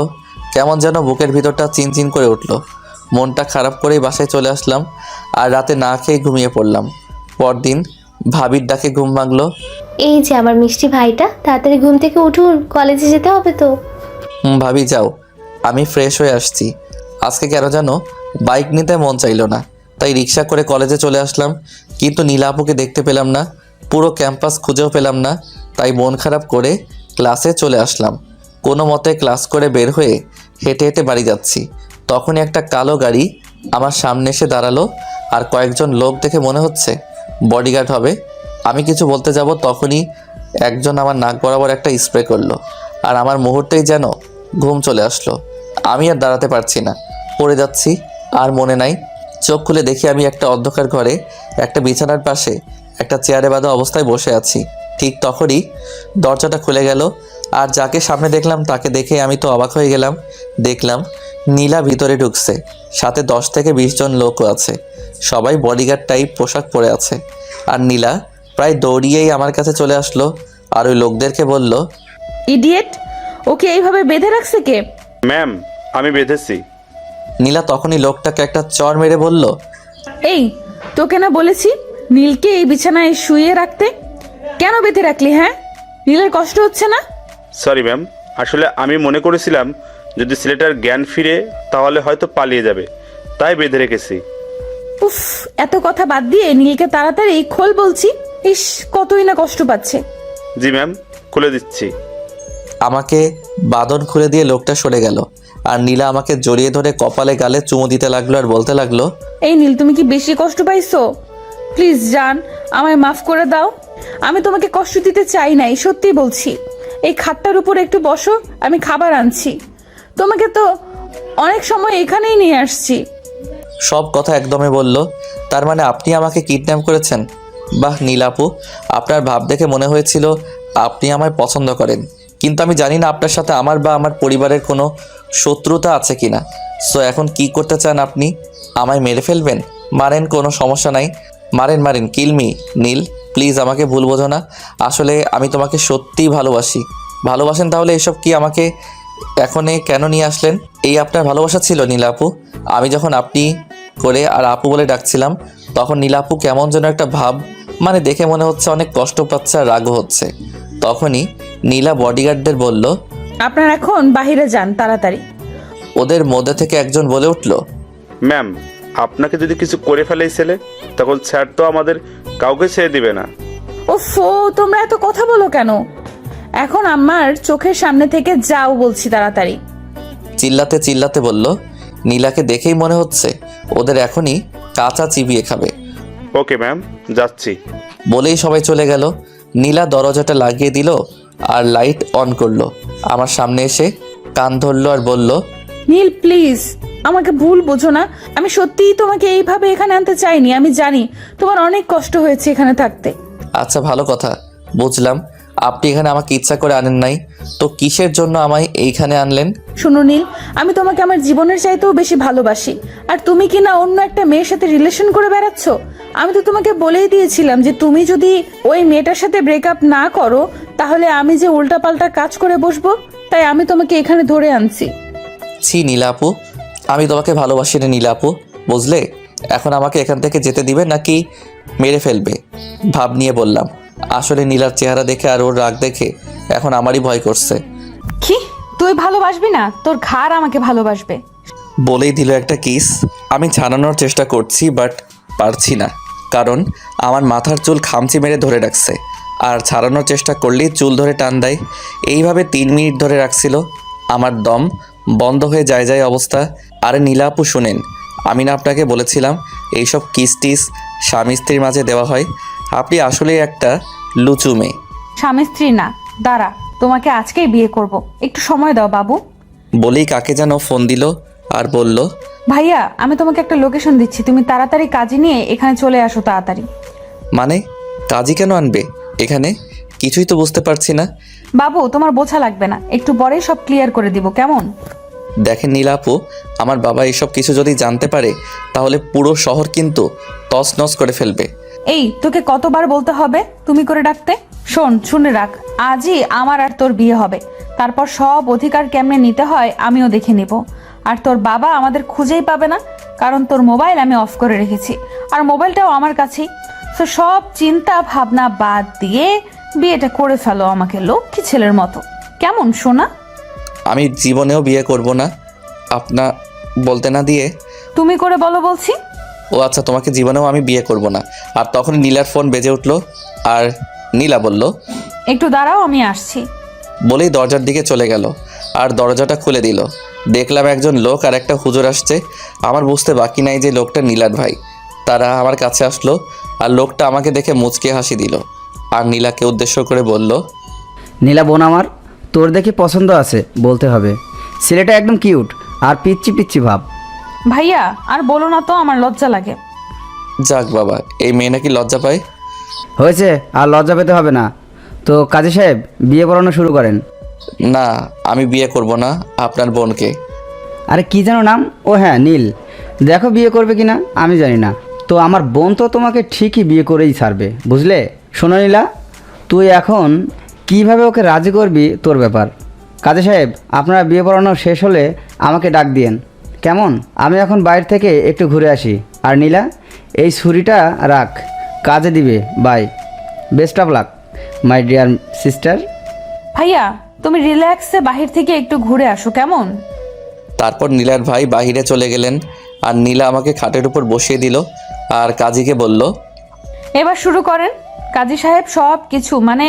কেমন যেন বুকের ভিতরটা চিনচিন করে উঠল। মনটা খারাপ করেই বাসায় চলে আসলাম আর রাতে না খেয়ে ঘুমিয়ে পড়লাম। পরদিন ভাবির ডাকে ঘুম ভাঙলো। এই যে আমার মিষ্টি ভাইটা, তাড়াতাড়ি ঘুম থেকে উঠুন, কলেজে যেতে হবে তো। ভাবি যাও, আমি ফ্রেশ হয়ে আসছি। আজকে কেন যেন বাইক নিতে মন চাইলো না, তাই রিক্সা করে কলেজে চলে আসলাম। কিন্তু নীলা আপুকে দেখতে পেলাম না, পুরো ক্যাম্পাস খুঁজেও পেলাম না, তাই মন খারাপ করে ক্লাসে চলে আসলাম। কোনো মতে ক্লাস করে বের হয়ে হেঁটে হেঁটে বাড়ি যাচ্ছি। তখনই একটা কালো গাড়ি আমার সামনে এসে দাঁড়ালো আর কয়েকজন লোক দেখে মনে হচ্ছে বডিগার্ড হবে। আমি কিছু বলতে যাব, তখনই একজন আমার নাক বরাবর একটা স্প্রে করলো আর আমার মুহূর্তেই যেন ঘুম চলে আসলো। আমি আর দাঁড়াতে পারছি না, পড়ে যাচ্ছি। আর মনে নাই, চোখ খুলে দেখি আমি একটা অন্ধকার ঘরে একটা বিছানার পাশে একটা চেয়ারে বাঁধা অবস্থায় বসে আছি। ঠিক তখনই দরজাটা খুলে গেল আর যাকে সামনে দেখলাম তাকে দেখে আমি তো অবাক হয়ে গেলাম। দেখলাম নীলা ভিতরে ঢুকছে, সাথে 10 থেকে 20 জন লোকও আছে, সবাই বডিগার্ড টাইপ পোশাক পরে আছে। আর নীলা প্রায় দৌড়িয়েই আমার কাছে চলে আসলো আর ওই লোকদেরকে বলল, ইডিয়েট, ওকে এইভাবে বেঁধে রাখছে কে? ম্যাম, আমি বেঁধেছি। নীলা তখনই লোকটাকে একটা চড় মেরে বলল, এই, তোকে না বলেছি নীলকে এই বিছানায় শুয়ে রাখতে? কেন বেঁধে রাখলি? হ্যাঁ, নীলের কষ্ট হচ্ছে না? সরি ম্যাম, আসলে আমি মনে করেছিলাম যদি ছেলেটার জ্ঞান ফিরে তাহলে হয়তো পালিয়ে যাবে, তাই বেঁধে রেখেছি। উফ, এত কথা বাদ দিয়ে নীলকে তাড়াতাড়ি খোল বলছি। ইস, কতই না কষ্ট পাচ্ছে। জি ম্যাম, খুলে দিচ্ছি। আমাকে বাঁধন খুলে দিয়ে লোকটা সরে গেল আর নীলা আমাকে জড়িয়ে ধরে কপালে গালে চুমু দিতে লাগলো আর বলতে লাগলো, এই নীল, তুমি কি বেশি কষ্ট পাইছো? প্লিজ জান, আমায় মাফ করে দাও। আমি তোমাকে কষ্ট দিতে চাই নাই, সত্যি বলছি। এই খাটটার উপর একটু বসো, আমি খাবার আনছি। তোমাকে তো অনেক সময় এখানেই নিয়ে আসছি। সব কথা একদমই বলল। তার মানে আপনি আমাকে কিডন্যাপ করেছেন? বাহ নীলাপু, আপনার ভাব দেখে মনে হয়েছিল আপনি আমায় পছন্দ করেন, কিন্তু আমি জানি না আপনার সাথে আমার বা আমার পরিবারের কোনো শত্রুতা আছে কিনা। সো এখন কি করতে চান আপনি? আমায় মেরে ফেলবেন? মারেন, কোনো সমস্যা নাই, মারেন মারেন, কিলমি। নীল প্লিজ আমাকে ভুল বোঝো না, আসলে আমি তোমাকে সত্যিই ভালোবাসি। ভালোবাসেন তাহলে এসব কি আমাকে এখনে কেন নিয়ে আসলেন? এই আপনার ভালোবাসা ছিল নীলাপু? আমি যখন আপনি করে আর আপু বলে ডাকছিলাম তখন নীলাপু কেমন যেন একটা ভাব, মানে দেখে মনে হচ্ছে অনেক কষ্ট পাচ্ছে আর রাগও হচ্ছে। তখনই নীলা বডিগার্ডদের বলল, আপনারা এখন বাইরে যান তাড়াতাড়ি। ওদের মধ্যে থেকে একজন বলে উঠল, ম্যাম, আপনাকে যদি কিছু করে ফেলে এই ছেলে, তখন স্যার তো আমাদের কাউকে ছেড়ে দিবে না। ওফো, তোমরা এত কথা বলো কেন? এখন আমার চোখের সামনে থেকে যাও বলছি, তাড়াতাড়ি। চিল্লাতে চিল্লাতে বলল। নীলাকে দেখেই মনে হচ্ছে ওদের এখনই কাঁচা চিবিয়ে খাবে। ওকে ম্যাম, যাচ্ছি। বলেই সবাই চলে গেল। নীলা দরজাটা লাগিয়ে দিল আর লাইট অন করলো। আমার সামনে এসে কান ধরলো আর বলল, নীল প্লিজ, আমাকে ভুল বোঝো না। আমি সত্যিই তোমাকে এইভাবে এখানে আনতে চাইনি। আমি জানি তোমার অনেক কষ্ট হয়েছে এখানে থাকতে। আচ্ছা ভালো কথা, বুঝলাম। আপনি এখানে আমাকে ইচ্ছা করে আনেন নাই, তো কিসের জন্য আমায় এইখানে আনলেন? শুনো নীল, আমি তোমাকে আমার জীবনের চাইতেও বেশি ভালোবাসি। আর তুমি কি না অন্য একটা মেয়ের সাথে রিলেশন করে বেড়াচ্ছ? আমি তো তোমাকে বলেই দিয়েছিলাম যে তুমি যদি ওই মেয়েটার সাথে ব্রেকআপ না করো তাহলে আমি যে উল্টাপাল্টা কাজ করে বসবো, তাই আমি তোমাকে এখানে ধরে আনছি। ছি নীলা আপু, আমি তোমাকে ভালোবাসি না নীলা আপু, বুঝলে? এখন আমাকে এখান থেকে যেতে দিবে নাকি মেরে ফেলবে? ভাব নিয়ে বললাম। আসলে নীলার চেহারা দেখে আর ওর রাগ দেখে এখন আমারই ভয় করছে। কি তুই ভালোবাসবি না? তোর ঘাড় আমাকে ভালোবাসবে। বলেই দিল একটা কিস। আমি ছাড়ানোর চেষ্টা করছি বাট পারছি না, কারণ আমার মাথার চুল খামচি মেরে ধরে রাখছে। আর ছাড়ানোর চেষ্টা করলেই চুল ধরে টান দেয়। এইভাবে 3 মিনিট ধরে রাখছিল। আমার দম বন্ধ হয়ে যায় অবস্থা। আরে নীলা আপু শুনেন, আমি না আপনাকে বলেছিলাম এইসব কিস টিস স্বামী স্ত্রীর মাঝে দেওয়া হয়? আপনি আসলেই একটা লুচু মেয়ে। স্বামী স্ত্রী না, দাঁড়া, তোমাকে আজকেই বিয়ে করব, একটু সময় দাও বাবু। বলেই কাকে যেন ফোন দিল আর বলল, ভাইয়া আমি তোমাকে একটা লোকেশন দিচ্ছি, তুমি তাড়াতাড়ি কাজে নিয়ে এখানে চলে আসো তাড়াতাড়ি। মানে কাজী কেন আনবে এখানে? কিছুই তো বুঝতে পারছি না। বাবু তোমার বোঝা লাগবে না, একটু পরেই সব ক্লিয়ার করে দিব, কেমন? দেখেন নীলা আপু, আমার বাবা এসব কিছু যদি জানতে পারে তাহলে পুরো শহর কিন্তু তছনছ করে ফেলবে। এই তোকে কতবার বলতে হবে তুমি করে ডাকতে? শোন, শুনে রাখ, আজই আমার আর তোর বিয়ে হবে। তারপর সব অধিকার কেমনে নিতে হয় আমিও দেখে নিব। আর তোর বাবা আমাদের খুঁজেই পাবে না, কারণ তোর মোবাইল আমি অফ করে রেখেছি, আর মোবাইলটাও আমার কাছেই। তো সব চিন্তা ভাবনা বাদ দিয়ে বিয়েটা করে ফেলো আমাকে লক্ষ্মী ছেলের মতো, কেমন সোনা? আমি জীবনেও বিয়ে করব না। আপনার বলতে না দিয়ে তুমি করে বলো বলছি। ও আচ্ছা, তোমাকে জীবনেও আমি বিয়ে করব না। আর তখন নীলার ফোন বেজে উঠল আর নীলা বলল, একটু দাঁড়াও আমি আসছি। বলেই দরজার দিকে চলে গেল আর দরজাটা খুলে দিল। দেখলাম একজন লোক আর একটা হুজুর আসছে। আমার বুঝতে বাকি নাই যে লোকটা নীলার ভাই। তারা আমার কাছে আসলো আর লোকটা আমাকে দেখে মুচকে হাসি দিল আর নীলাকে উদ্দেশ্য করে বলল, নীলা বোন আমার, তোর দেখি পছন্দ আছে বলতে হবে। ছেলেটা একদম কিউট আর পিচ্ছি পিচ্ছি ভাব। ভাইয়া আর বলো না তো, আমার লজ্জা লাগে। যাক বাবা, এই মেয়ে নাকি লজ্জা পায়। হয়েছে, আর লজ্জা পেতে হবে না। তো কাজী সাহেব বিয়ে পড়ানো শুরু করেন। না, আমি বিয়ে করব না আপনার বোনকে। আরে কি যেন নাম? ও হ্যাঁ, নীল। দেখো বিয়ে করবে কি না আমি জানি না, তো আমার বোন তো তোমাকে ঠিকই বিয়ে করেই ছাড়বে, বুঝলে? শোনো নীলা, তুই এখন কিভাবে ওকে রাজি করবি তোর ব্যাপার। কাজী সাহেব আপনারা বিয়ে পড়ানো শেষ হলে আমাকে ডাক দিয়েন, কেমন? আমি এখন বাইরে থেকে একটু ঘুরে আসি। আর নীলা, এই ছুরিটা রাখ, কাজে দিবে। Bye, best of luck my dear sister. ভাইয়া তুমি রিল্যাক্সে বাহির থেকে একটু ঘুরে আসো, কেমন? তারপর নীলার ভাই বাহিরে চলে গেলেন আর নীলা আমাকে খাটের উপর বসিয়ে দিল আর কাজীকে বলল, এবার শুরু করেন। কাজী সাহেব সব কিছু মানে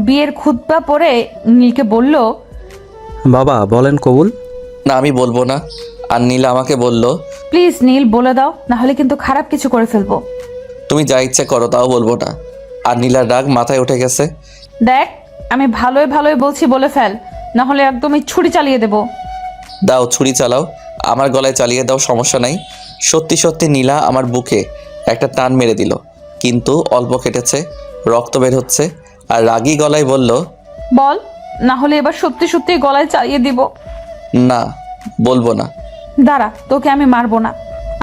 বিয়ের খুতবা পড়ে নীলকে বলল, বাবা বলেন কবুল। না আমি বলবো না। আর নীলা আমাকে বলল, প্লিজ নীল বলে দাও, না হলে কিন্তু খারাপ কিছু করে ফেলবো। তুমি যা ইচ্ছা করো, তাও বলবো না। আর নীলার রাগ মাথায় উঠে গেছে। দেখ আমি ভালোই ভালোই বলছি, বলে ফেল, না হলে একদমই ছুরি চালিয়ে দেবো। দাও ছুরি চালাও, আমার গলায় চালিয়ে দাও, সমস্যা নাই। সত্যি সত্যি নীলা আমার বুকে একটা টান মেরে দিল, কিন্তু অল্প কেটেছে, রক্ত বের হচ্ছে। আর রাগী গলায় বলল, বল, না হলে এবার সত্যি সত্যি গলায় চালিয়ে দিব। না বলবো না। দাঁড়া, তোকে আমি মারবো না,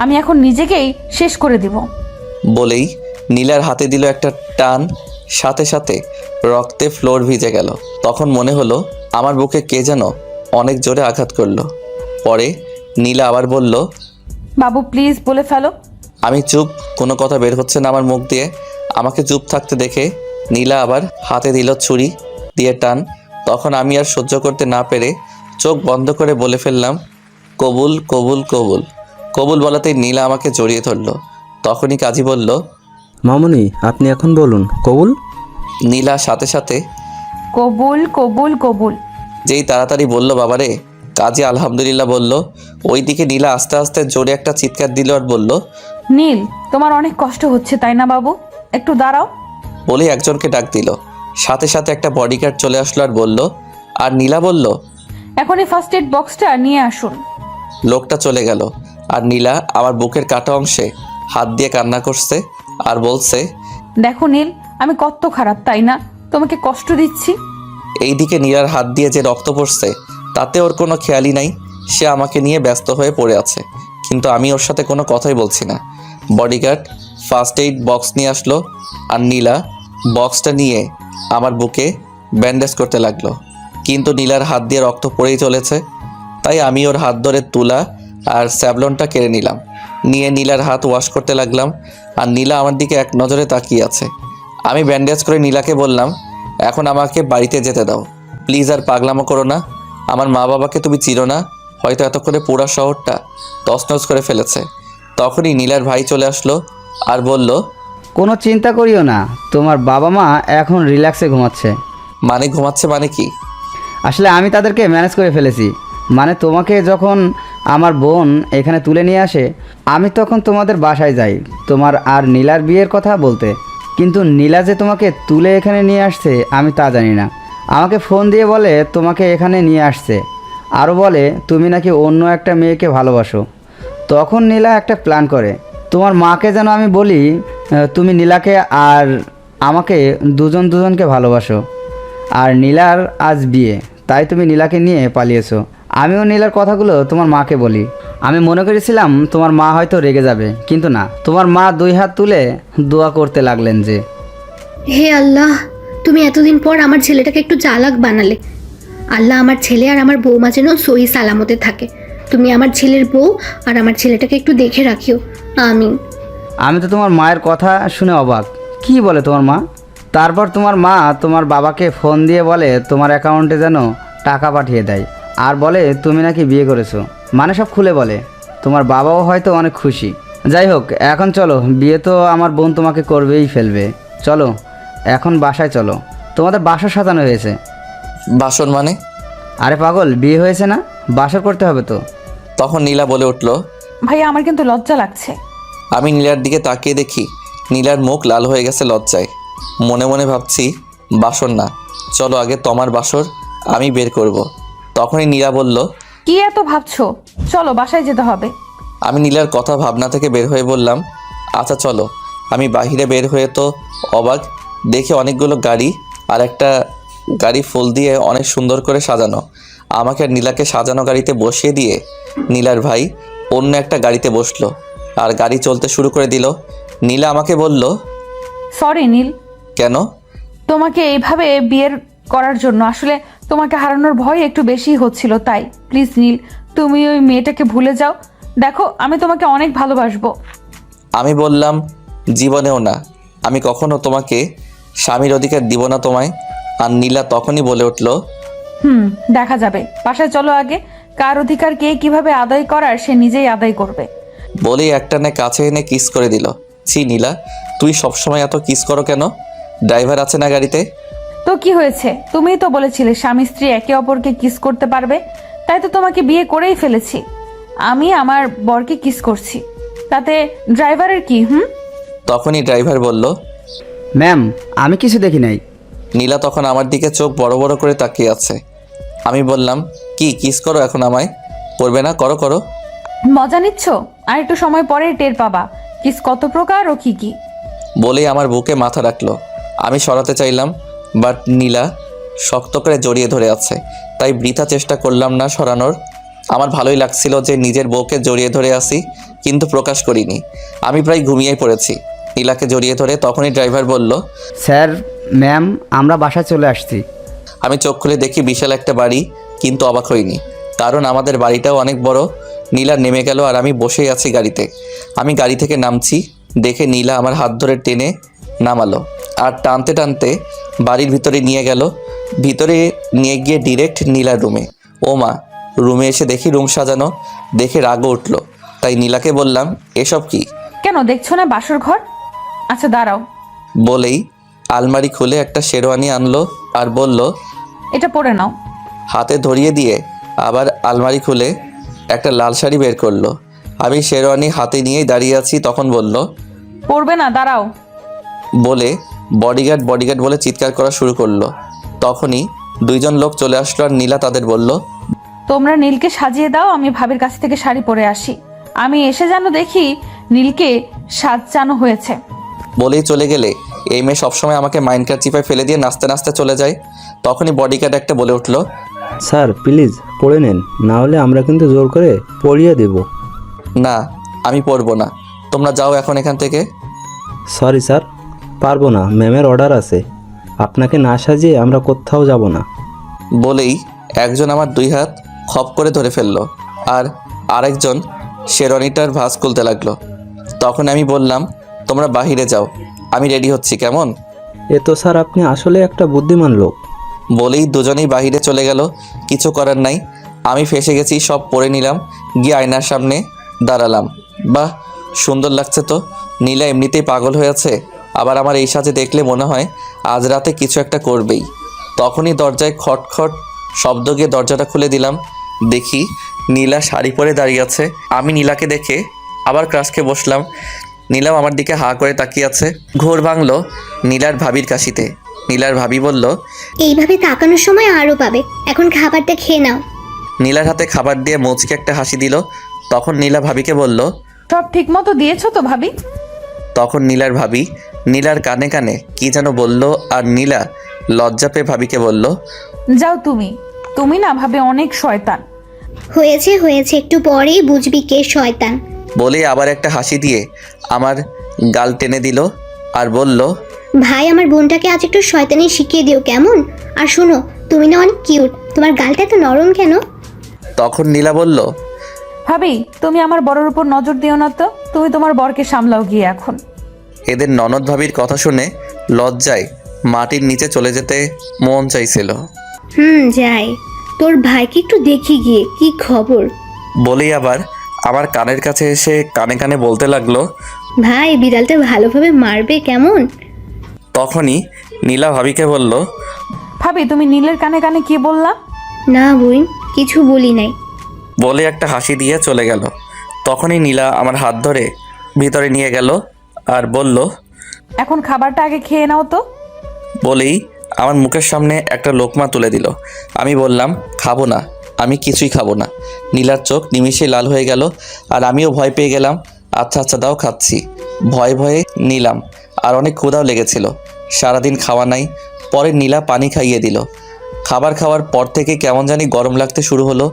আমি এখন নিজেকেই শেষ করে দিব। বলেই নীলার হাতে দিল একটা টান, সাথে সাথে রক্তে ফ্লোর ভিজে গেল। তখন মনে হলো আমার বুকে কে যেন অনেক জোরে আঘাত করলো। পরে নীলা আবার বলল, বাবু প্লিজ বলে ফেলো। আমি চুপ, কোনো কথা বের হচ্ছে না আমার মুখ দিয়ে। আমাকে চুপ থাকতে দেখে নীলা আবার হাতে দিল ছুরি দিয়ে টান। তখন আমি আর সহ্য করতে না পেরে চোখ বন্ধ করে বলে ফেললাম, কবুল কবুল কবুল। কবুল বলাতেই নীলা আমাকে জড়িয়ে ধরলো। তখনই কাজী বলল, মামুনি আপনি এখন বলুন কবুল। নীলা সাথে সাথে কবুল কবুল কবুল। যেই তাড়াতাড়ি বলল বাবারে, কাজী আলহামদুলিল্লাহ বলল। ওইদিকে নীলা আস্তে আস্তে জোরে একটা চিৎকার দিল আর বলল, নীল তোমার অনেক কষ্ট হচ্ছে তাই না বাবু, একটু দাঁড়াও। বলে একজনকে ডাক দিল। সাথে সাথে একটা বডিগার্ড চলে আসলো আর বলল, আর নীলা বলল, এখনই ফার্স্ট এড বক্সটা নিয়ে আসুন। লোকটা চলে গেল আর নীলা আমার বুকের কাটা অংশে হাত দিয়ে কান্না করছে আর বলছে, দেখো নীল আমি কত খারাপ তাই না, তোমাকে কষ্ট দিচ্ছি? এইদিকে নীলার হাত দিয়ে যে রক্ত পড়ছে তাতে ওর কোনো খেয়ালই নাই। সে আমাকে নিয়ে ব্যস্ত হয়ে পড়ে আছে, কিন্তু আমি ওর সাথে কোনো কথাই বলছি না। বডিগার্ড ফার্স্ট এইড বক্স নিয়ে আসলো আর নীলা বক্সটা নিয়ে আমার বুকে ব্যান্ডেজ করতে লাগলো, কিন্তু নীলার হাত দিয়ে রক্ত পড়েই চলেছে। তাই আমি ওর হাত ধরে তুলা আর স্যাভলনটা কেড়ে নিলাম, নিয়ে নীলার হাত ওয়াশ করতে লাগলাম। আর নীলা আমার দিকে এক নজরে তাকিয়ে আছে। আমি ব্যান্ডেজ করে নীলাকে বললাম, এখন আমাকে বাড়িতে যেতে দাও প্লিজ, আর পাগলামো করো না। আমার মা বাবাকে তুমি চিনো না, হয়তো এতক্ষণে পুরা শহরটা তছনছ করে ফেলেছে। তখনই নীলার ভাই চলে আসলো আর বলল, কোনো চিন্তা করিও না, তোমার বাবা মা এখন রিল্যাক্সে ঘুমাচ্ছে। মানে ঘুমাচ্ছে মানে কি? আসলে আমি তাদেরকে ম্যানেজ করে ফেলেছি। মানে তোমাকে যখন আমার বোন এখানে তুলে নিয়ে আসে, আমি তখন তোমাদের বাসায় যাই তোমার আর নীলার বিয়ের কথা বলতে। কিন্তু নীলা যে তোমাকে তুলে এখানে নিয়ে আসছে আমি তা জানি না। আমাকে ফোন দিয়ে বলে তোমাকে এখানে নিয়ে আসছে, আরও বলে তুমি নাকি অন্য একটা মেয়েকে ভালোবাসো। তখন নীলা একটা প্ল্যান করে, তোমার মাকে যেন আমি বলি তুমি নীলাকে আর আমাকে দুজনকে ভালোবাসো, আর নীলার আজ বিয়ে, তাই তুমি নীলাকে নিয়ে পালিয়েছো। আমিও নীলার কথাগুলো তোমার মাকে বলি। আমি মনে করেছিলাম তোমার মা হয়তো রেগে যাবে, কিন্তু না, তোমার মা 2 হাত তুলে দোয়া করতে লাগলেন যে, হে আল্লাহ, তুমি এতদিন পর আমার ছেলেটাকে একটু চালাক বানালে। আল্লাহ আমার ছেলে আর আমার বৌমা যেন সহি সালামতে থাকে। তুমি আমার ছেলের বউ আর আমার ছেলেটাকে একটু দেখে রাখিও, আমিন। আমি তো তোমার মায়ের কথা শুনে অবাক। কি বলে তোমার মা? তারপর তোমার মা তোমার বাবাকে ফোন দিয়ে বলে তোমার অ্যাকাউন্টে যেন টাকা পাঠিয়ে দেয়, আর বলে তুমি নাকি বিয়ে করেছো। মানে সব খুলে বলে। তোমার বাবাও হয়তো অনেক খুশি। যাই হোক, এখন চলো, বিয়ে তো আমার বোন তোমাকে করবেই ফেলবে। চলো এখন বাসায় চলো, তোমাদের বাসর সাজানো হয়েছে। বাসন মানে? আরে পাগল, বিয়ে হয়েছে না, বাসর করতে হবে তো। তখন নীলা বলে উঠল, ভাইয়া আমার কিন্তু লজ্জা লাগছে। আমি নীলার দিকে তাকিয়ে দেখি নীলার মুখ লাল হয়ে গেছে লজ্জায়। মনে মনে ভাবছি, বাসর না, চলো আগে তোমার বাসর আমি বের করব। তখনই নীলা বলল, কি এত ভাবছো? চলো বাসায় যেতে হবে। আমি নীলার কথা ভাবনা থেকে বের হয়ে বললাম, আচ্ছা চলো। আমি বাহিরে বের হয়ে তো অবাক, দেখি অনেকগুলো গাড়ি, আর একটা গাড়ি ফুল দিয়ে অনেক সুন্দর করে সাজানো। আমাকে আর নীলাকে সাজানো গাড়িতে বসিয়ে দিয়ে নীলার ভাই অন্য একটা গাড়িতে বসলো আর গাড়ি চলতে শুরু করে দিল। নীলা আমাকে বলল, সরি নীল, কেন? তোমাকে এইভাবে বিয়ের করার জন্য। আসলে তোমাকে হারানোর ভয় একটু বেশি হচ্ছিল, তাই প্লিজ নীল, তুমি ওই মেয়েটাকে ভুলে যাও। দেখো আমি তোমাকে অনেক ভালোবাসবো। আমি বললাম, জীবনেও না, আমি কখনো তোমাকে স্বামীর অধিকার দিব না তোমায়। আর নীলা তখনই বলে উঠল, দেখা যাবে, বাসায় চলো আগে। কার অধিকার কে কিভাবে আদায় করার সে নিজেই আদায় করবে। বলেই একটানে কাছে এনে কিস করে দিল। ছি নীলা, তুই সবসময় এত কিস করো কেন? ড্রাইভার আছে না গাড়িতে? তো কি হয়েছে? তুমিই তো বলেছিলে স্বামী স্ত্রী একে অপরকে কিস করতে পারবে, তাই তো তোমাকে বিয়ে করেই ফেলেছি। আমি আমার বরকে কিস করছি, তাতে ড্রাইভারের কি? তখনই ড্রাইভার বলল, ম্যাম, আমি কিছু দেখি নাই। নীলা তখন আমার দিকে চোখ বড় বড় করে তাকিয়ে আছে। আমি বললাম, কি কিস করো এখন আমায়? করবে না? করো করো। মজা নিচ্ছ? আর একটু সময় পরে টের পাবা কিস কত প্রকার ও কি কি। বলেই আমার বুকে মাথা রাখলো। আমি সরাতে চাইলাম, বাট নীলা শক্ত করে জড়িয়ে ধরে আছে, তাই বৃথা চেষ্টা করলাম না সরানোর। আমার ভালোই লাগছিল যে নিজের বউকে জড়িয়ে ধরে আসি, কিন্তু প্রকাশ করিনি। আমি প্রায় ঘুমিয়েই পড়েছি নীলাকে জড়িয়ে ধরে। তখনই ড্রাইভার বলল, স্যার, ম্যাম, আমরা বাসায় চলে আসছি। আমি চোখ খুলে দেখি বিশাল একটা বাড়ি, কিন্তু অবাক হইনি, কারণ আমাদের বাড়িটাও অনেক বড়। নীলা নেমে গেল আর আমি বসেই আছি গাড়িতে। আমি গাড়ি থেকে নামছি দেখে নীলা আমার হাত ধরে টেনে নামালো আর টানতে টানতে বাড়ির ভিতরে নিয়ে গেল। ভিতরে নিয়ে গিয়ে ডিরেক্ট নীলার রুমে। ও মা, রুমে এসে দেখি রুম সাজানো, দেখে রাগও উঠলো। তাই নীলাকে বললাম, এসব কি? কেন দেখছো না বাসর ঘর? আচ্ছা দাঁড়াও। বলেই আলমারি খুলে একটা শেরওয়ানি আনলো আর বলল, এটা পরে নাও। হাতে ধরিয়ে দিয়ে আবার আলমারি খুলে একটা লাল শাড়ি বের করলো। আমি শেরওয়ানি হাতে নিয়েই দাঁড়িয়ে আছি। তখন বলল, পরবে না, দাঁড়াও। বলে বডিগার্ড বডিগার্ড বলে চিৎকার করা শুরু করলো। তখনই 2 জন লোক চলে আসলো আর নীলা তাদের বলল, তোমরা নীলকে সাজিয়ে দাও, আমি ভাবির কাছ থেকে শাড়ি পরে আসি। আমি এসে যেন দেখি নীলকে সাজানো হয়েছে। বলেই চলে গেলে এই মেয়ে সবসময় আমাকে মাইন্ডকার চিপায় ফেলে দিয়ে নাচতে নাচতে চলে যায়। তখনই বডিগার্ড একটা বলে উঠলো, স্যার প্লিজ পড়ে নেন, না হলে আমরা কিন্তু জোর করে পড়িয়ে দেব। না আমি পড়বো না, তোমরা যাও এখন এখান থেকে। সরি স্যার, পারবো না, ম্যামের অর্ডার আছে। আপনাকে না সাজিয়ে আমরা কোথাও যাব না। বলেই একজন আমার 2 হাত খপ করে ধরে ফেললো, আর আরেকজন শেরওয়ানিটার ভাঁজ খুলতে লাগলো। তখন আমি বললাম, তোমরা বাহিরে যাও, আমি রেডি হচ্ছি, কেমন? এ তো স্যার আপনি আসলে একটা বুদ্ধিমান লোক। বলেই দুজনেই বাহিরে চলে গেল। কিছু করার নাই, আমি ফেসে গেছি, সব পরে নিলাম, গিয়ে আয়নার সামনে দাঁড়ালাম। বাহ, সুন্দর লাগছে তো। নীলা এমনিতেই পাগল হয়েছে, আবার আমার এই সাজে দেখলে মনে হয় আজ রাতে কিছু একটা করবেই। তখনই দরজায় খটখট শব্দ গিয়ে দরজাটা খুলে দিলাম। দেখি নীলা শাড়ি পরে দাঁড়িয়ে আছে। আমি নীলাকে দেখে আবার ক্রাশকে বসলাম। নীলাও আমার দিকে হা করে তাকিয়ে আছে। ঘোর ভাঙলো নীলার ভাবির কাশিতে। নীলার ভাবি বলল, এইভাবে তাকানোর সময় আরও পাবে, এখন খাবারটা খেয়ে নাও। নীলার হাতে খাবার দিয়ে মুচকে একটা হাসি দিল। তখন নীলা ভাবিকে বলল, সব ঠিক মতো দিয়েছো তো ভাবি? তখন নীলার ভাবি নীলার কানে কানে কি যেন বলল, আর নীলা লজ্জা পেয়ে ভাবিকে বলল, যাও তুমি, তুমি না ভাবে অনেক শয়তান। হয়েছে হয়েছে, একটু পরেই বুঝবি কে শয়তান। বলে আবার একটা হাসি দিয়ে আমার গাল টেনে দিল আর বলল, ভাই আমার বোনটাকে আজ একটু শয়তানি শিখিয়ে দিও কেমন। আর শোনো, তুমি না অনেক কিউট, তোমার গালটা এত নরম কেন? তখন নীলা বলল, ভাবি তুমি আমার বরের উপর নজর দিও না তো, তুমি তোমার বরকে সামলাও গিয়ে এখন। এদের ননদ ভাবির কথা শুনে লজ্জায় মাটির নিচে চলে যেতে মন চাইছিল। যাই, তোর ভাইকে একটু দেখি গিয়ে কি খবর। বলেই আবার আমার কানের কাছে এসে কানে কানে বলতে লাগলো, ভাই বিড়ালটা ভালোভাবে মারবে কেমন? তখনই নীলা ভাবিকে বলল, ভাবি তুমি নীলের কানে কানে কি বললা? না বোন, কিছু বলি নাই। বলে একটা হাসি দিয়ে চলে গেল। তখনই নীলা আমার হাত ধরে ভিতরে নিয়ে গেল আর বলল, এখন খাবারটা আগে খেয়ে নাও তো। বলেই আমার মুখের সামনে একটা লোকমা তুলে দিল। আমি বললাম, খাবো না, আমি কিছুই খাবো না। নীলার চোখ নিমিষে লাল হয়ে গেল আর আমিও ভয় পেয়ে গেলাম। আচ্ছা আচ্ছা দাও, খাচ্ছি। ভয়ে ভয়ে নিলাম, আর অনেক ক্ষুধাও লেগেছিল, সারাদিন খাওয়া নাই। পরে নীলা পানি খাইয়ে দিল। খাবার খাওয়ার পর থেকে কেমন জানি গরম লাগতে শুরু হলো।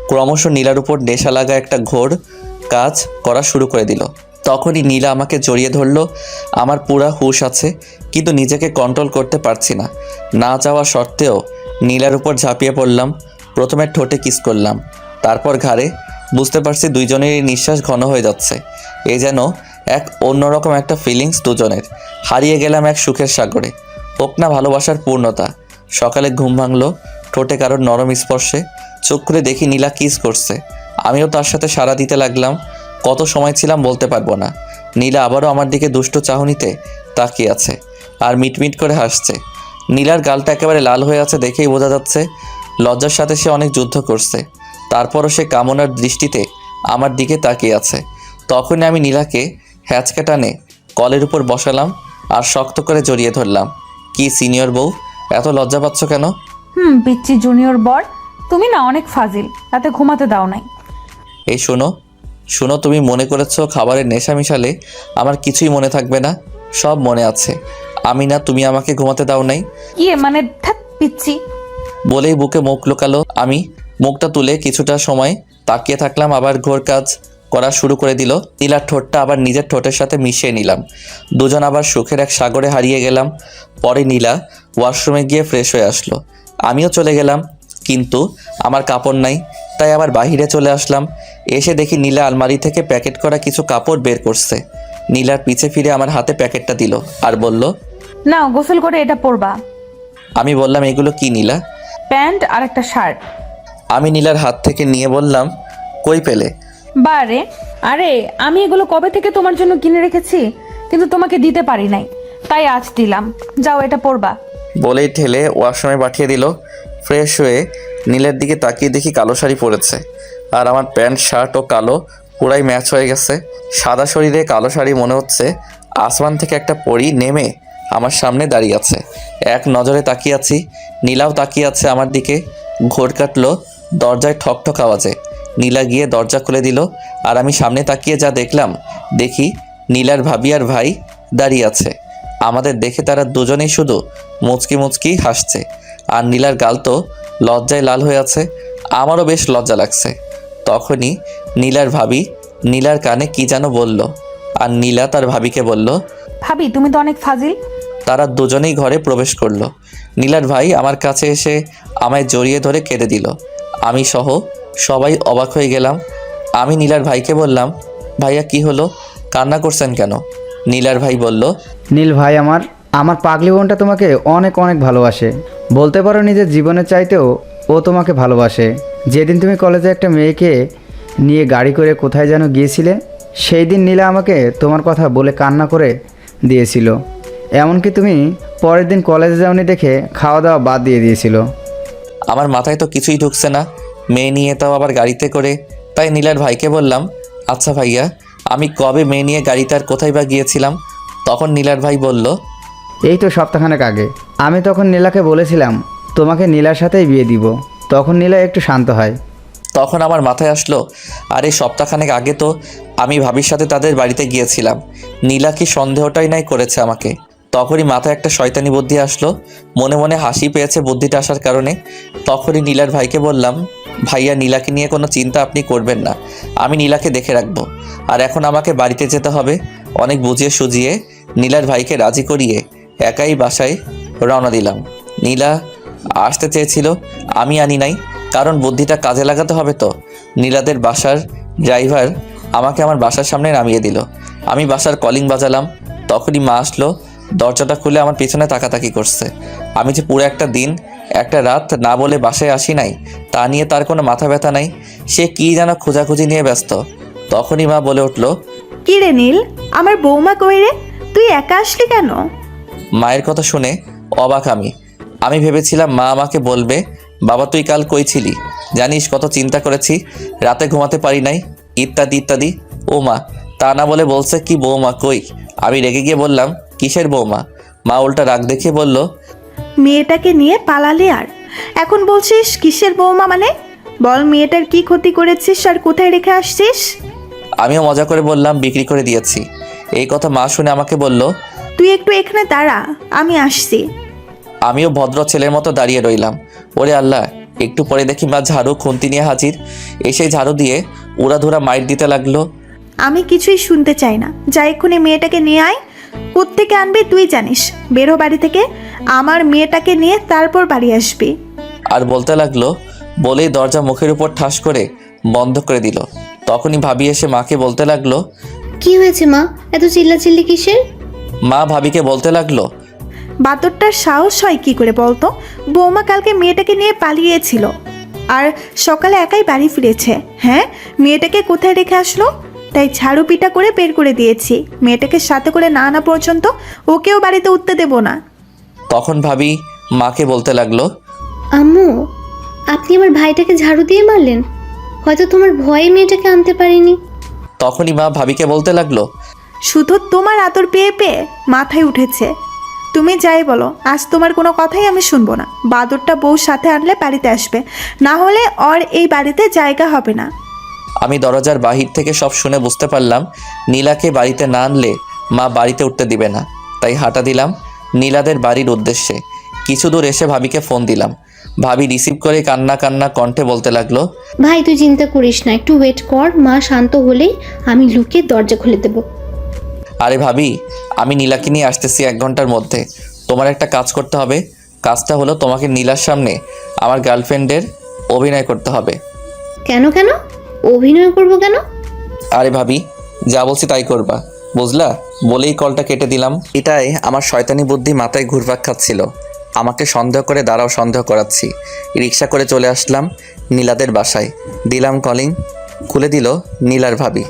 ক্রমশ নীলার উপর নেশা লাগা একটা ঘোর কাজ করা শুরু করে দিল। তখনই নীলা আমাকে জড়িয়ে ধরলো। আমার পুরা হুঁশ আছে, কিন্তু নিজেকে কন্ট্রোল করতে পারছি না। না চাওয়া সত্ত্বেও নীলার উপর ঝাঁপিয়ে পড়লাম। প্রথমে ঠোঁটে কিস করলাম, তারপর ঘাড়ে। বুঝতে পারছি দুইজনেরই নিঃশ্বাস ঘন হয়ে যাচ্ছে। এ যেন এক অন্যরকম একটা ফিলিংস দুজনের। হারিয়ে গেলাম এক সুখের সাগরে। হোক না ভালোবাসার পূর্ণতা। সকালে ঘুম ভাঙলো ঠোঁটে কারোর নরম স্পর্শে। চোখ খুলে দেখি নীলা কিস করছে। আমিও তার সাথে সাড়া দিতে লাগলাম। কত সময় ছিলাম বলতে পারবো না। নীলা আবারও আমার দিকে দুষ্ট চাহনিতে তাকিয়ে আছে আর মিটমিট করে হাসছে। নীলার গালটা একেবারে লাল হয়ে আছে দেখেই বোঝা যাচ্ছে লজ্জার সাথে সে অনেক যুদ্ধ করছে। তারপরও সে কামনার দৃষ্টিতে আমার দিকে তাকিয়ে আছে। তখনই আমি নীলাকে হ্যাঁচকা টানে কলের উপর বসালাম আর শক্ত করে জড়িয়ে ধরলাম। কি সিনিয়র বউ, এত লজ্জা পাচ্ছ কেন? পিচ্চি জুনিয়র বর, তুমি না অনেক ফাজিল, রাতে ঘুমাতে দাও নাই। এই শোনো শোনো, তুমি মনে করেছো খাবারের নেশা মিশালে আমার কিছুই মনে থাকবে না? সব মনে আছে। আমি না তুমি আমাকে ঘুমাতে দাও নাই। কি মানে ধ্যাৎ পিচ্চি। বলেই বুকে মুখ লুকালো। আমি মুখটা তুলে কিছুটা সময় তাকিয়ে থাকলাম, আবার ঘোর কাজ করা শুরু করে দিল। নীলার ঠোঁটটা আবার নিজের ঠোঁটের সাথে মিশিয়ে নিলাম। দুজন আবার সুখের এক সাগরে হারিয়ে গেলাম। পরে নীলা ওয়াশরুমে গিয়ে ফ্রেশ হয়ে আসলো, আমিও চলে গেলাম। কিন্তু আমার কাপড় নাই, তাই আবার বাহিরে চলে আসলাম। এসে দেখি নীলা আলমারি থেকে প্যাকেট করা কিছু কাপড় বের করছে। নীলার পিছে ফিরে আমার হাতে প্যাকেটটা দিল আর বলল, নাও গোসল করে এটা পরবা। আমি বললাম, এগুলো কি নীলা? প্যান্ট আর একটা শার্ট। আমি নীলার হাত থেকে নিয়ে বললাম, কই পেলে? বারে, আরে আমি এগুলো কবে থেকে তোমার জন্য কিনে রেখেছি, কিন্তু তোমাকে দিতে পারি নাই, তাই আজ দিলাম। যাও এটা পরবা। বলেই ঠেলে ওয়াশরুমে পাঠিয়ে দিল। ফ্রেশ হয়ে নীলের দিকে তাকিয়ে দেখি কালো শাড়ি পরেছে, আর আমার প্যান্ট শার্ট ও কালো পুরাই ম্যাচ হয়ে গেছে। সাদা শরীরে কালো শাড়ি, মনে হচ্ছে আসমান থেকে একটা পরী নেমে আমার সামনে দাঁড়িয়ে আছে। এক নজরে তাকিয়ে আছি, নীলাও তাকিয়ে আছে আমার দিকে। ঘোর কাটলো দরজায় ঠকঠক আওয়াজে। নীলা গিয়ে দরজা খুলে দিল, আর আমি সামনে তাকিয়ে যা দেখলাম, দেখি নীলার ভাবি আর ভাই দাঁড়িয়ে আছে। আমাদের দেখে তারা দুজনেই শুধু মুচকি মুচকি হাসছে। আর নীলার গাল তো লজ্জায় লাল হয়ে আছে। আমারও বেশ লজ্জা লাগছে। তখনই নীলার ভাবি নীলার কানে কি যেন বলল, আর নীলা তার ভাবিকে বলল। ভাবি তুমি তো অনেক ফাজিল। তারা দুজনেই ঘরে প্রবেশ করলো। নীলার ভাই আমার কাছে এসে আমায় জড়িয়ে ধরে কেঁদে দিল। আমি সহ সবাই অবাক হয়ে গেলাম। আমি নীলার ভাইকে বললাম, ভাইয়া কি হলো, কান্না করছেন কেন? নীলার ভাই বলল, নীল ভাই আমার পাগলি বোনটা তোমাকে অনেক অনেক ভালোবাসে। বলতে পারো নিজের জীবনের চাইতেও ও তোমাকে ভালোবাসে। যেদিন তুমি কলেজে একটা মেয়েকে নিয়ে গাড়ি করে কোথায় যেন গিয়েছিলে, সেই দিন নীলা আমাকে তোমার কথা বলে কান্না করে দিয়েছিল। এমনকি তুমি পরের দিন কলেজে যাওনি দেখে খাওয়া দাওয়া বাদ দিয়ে দিয়েছিল। আমার মাথায় তো কিছুই ঢুকছে না, মেয়ে নিয়ে তাও আবার গাড়িতে করে। তাই নীলার ভাইকে বললাম, আচ্ছা ভাইয়া, আমি কবে মেয়ে নিয়ে গাড়িতে আর কোথায় বা গিয়েছিলাম? তখন নীলার ভাই বলল, এই তো সপ্তাহখানেক আগে। আমি তখন নীলাকে বলেছিলাম তোমাকে নীলার সাথেই বিয়ে দিব। তখন নীলা একটু শান্ত হয়। তখন আমার মাথায় আসলো, আরে সপ্তাহখানেক আগে তো আমি ভাবির সাথে তাদের বাড়িতে গিয়েছিলাম। নীলা কি সন্দেহটাই নাই করেছে আমাকে। তখনই মাথায় একটা শয়তানি বুদ্ধি আসলো। মনে মনে হাসি পেয়েছে বুদ্ধিটা আসার কারণে। তখনই নীলার ভাইকে বললাম, ভাইয়া নীলাকে নিয়ে কোনো চিন্তা আপনি করবেন না, আমি নীলাকে দেখে রাখবো। আর এখন আমাকে বাড়িতে যেতে হবে। অনেক বুঝিয়ে সুজিয়ে নীলার ভাইকে রাজি করিয়ে একাই বাসায় রওনা দিলাম। নীলা আসতে চেয়েছিল, আমি আনি নাই, কারণ বুদ্ধিটা কাজে লাগাতে হবে তো। নীলাদের বাসার ড্রাইভার আমাকে আমার বাসার সামনে নামিয়ে দিল। আমি বাসার কলিং বাজালাম। তখনই মা আসলো, দরজাটা খুলে আমার পিছনে তাকাতাকি করছে। আমি যে পুরো একটা দিন একটা রাত না বলে বাসায় আসি নাই, তা নিয়ে তার কোনো মাথা ব্যথা নাই। সে কী যেন খোঁজাখুঁজি নিয়ে ব্যস্ত। তখনই মা বলে উঠল, কি রে নীল, আমার বৌমা কই রে? তুই একা আসলি কেন? মায়ের কথা শুনে অবাক আমি ভেবেছিলাম মা আমাকে বলবে, বাবা তুই কাল কই ছিলি, জানিস কত চিন্তা করেছি, রাতে ঘুমাতে পারি নাই, ইত্যাদি ইত্যাদি। ও মা, তা না বলে বলছে কি বৌমা কই। আমি রেগে গিয়ে বললাম, কিসের বৌমা? মা উল্টা রাগ দেখিয়ে বলল, মেয়েটাকে নিয়ে পালালি আর এখন বলছিস কিসের বৌমা? মানে বল, মেয়েটার কি ক্ষতি করেছিস আর কোথায় রেখে আসছিস? আমিও মজা করে বললাম, বিক্রি করে দিয়েছি। এই কথা মা শুনে আমাকে বলল। তুই একটু এখানে দাঁড়া, আমি আসছি। আমিও ভদ্র ছেলের মতো দাঁড়িয়ে রইলাম। ওরে আল্লাহ, একটু পরে দেখি মা ঝাড়ু খুন্তি নিয়ে হাজির। এসে ঝাড়ু দিয়ে উড়াধুরা মাইট দিতে লাগলো। আমি কিছুই শুনতে চাই না, যা এক্ষুনি মেয়েটাকে নিয়ে আয়। কোত্থেকে আনবি তুই জানিস, বেরো বাড়ি থেকে। আমার মেয়েটাকে নিয়ে তারপর বাড়ি আসবি। আর বলতে লাগলো, বলেই দরজা মুখের উপর ঠাস করে বন্ধ করে দিল। তখনই ভাবি এসে মাকে বলতে লাগলো। কি হয়েছে মা, এত চিল্লাচিল্লি কিসের? মা ভাবিকে বলতে লাগলো, বাতরটার সাহস হয় কি করে বলতো? বৌমা কালকে মেয়েটাকে নিয়ে পালিয়েছিল আর সকালে একাই বাড়ি ফিরেছে। হ্যাঁ, মেয়েটাকে কোথায় রেখে আসলো? তাই ঝাড়ু পিটা করে বের করে দিয়েছি। মেয়েটাকে সাথে করে না আনা পর্যন্ত ওকেও বাড়িতে উঠতে দেব না। তখন ভাবি মাকে বলতে লাগলো, আম্মু, আপনি আমার ভাইটাকে ঝাড়ু দিয়ে মারলেন। হয়তো তোমার ভয়ে মেয়েটাকে আনতে পারিনি। তখনই মা ভাবিকে বলতে লাগলো, শুধু তোমার আদর পেয়ে পেয়ে মাথায় উঠেছে। তুমি যাই বলো, আজ তোমার কোনো কথাই আমি শুনবো না। বাদরটা বউ সাথে আনলে বাড়িতে আসবে, না হলে ওর এই বাড়িতে জায়গা হবে না। আমি দরজার বাহির থেকে সব শুনে বুঝতে পারলাম নীলাকে বাড়িতে না আনলে মা বাড়িতে উঠতে দিবে না। তাই হাঁটা দিলাম নীলাদের বাড়ির উদ্দেশ্যে। কিছু দূর এসে ভাবিকে ফোন দিলাম। ভাবি রিসিভ করে কান্না কান্না কণ্ঠে বলতে লাগলো, ভাই তুই চিন্তা করিস না, একটু ওয়েট কর। মা শান্ত হলেই আমি লুকিয়ে দরজা খুলে দেব। আরে ভাবি, আমি নীলাকে নিয়ে আসতেছি 1 ঘন্টার মধ্যে। তোমার একটা কাজ করতে হবে। কাজটা হলো তোমাকে নীলার সামনে আমার গার্লফ্রেন্ডের অভিনয় করতে হবে। কেন কেন অভিনয় করব কেন? আরে ভাবি, যা বলছি তাই করবা, বুঝলা? বলেই কলটা কেটে দিলাম। এটাই আমার শয়তানি বুদ্ধি মাথায় ঘুরপাক খাচ্ছিল। আমাকে সন্দেহ করে দাঁড়াও সন্দেহ করাচ্ছি। রিক্সা করে চলে আসলাম নীলাদের বাসায়। দিলাম কলিং। খুলে দিল নীলার ভাবি।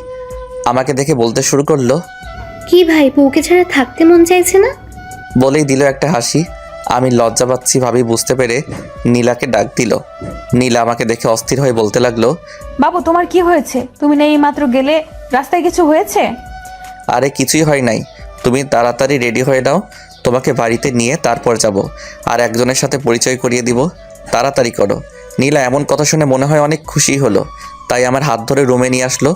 আমাকে দেখে বলতে শুরু করলো, কি ভাই, বউকে ছাড়া থাকতে মন চাইছে না? বলেই দিল একটা হাসি। আমি লজ্জা পাচ্ছি ভাবি বুঝতে পেরে নীলাকে ডাক দিল। নীলা আমাকে দেখে অস্থির হয়ে বলতে লাগলো, বাবু তোমার কি হয়েছে? তুমি না এই মাত্র গেলে, রাস্তায় কিছু হয়েছে? আরে কিছুই হয় নাই, তুমি তাড়াতাড়ি রেডি হয়ে নাও, তোমাকে বাড়িতে নিয়ে তারপর যাব। আর একজনের সাথে পরিচয় করিয়ে দিব, তাড়াতাড়ি করো। নীলা এমন কথা শুনে মনে হয় অনেক খুশি হলো, তাই আমার হাত ধরে রুমে নিয়ে আসলো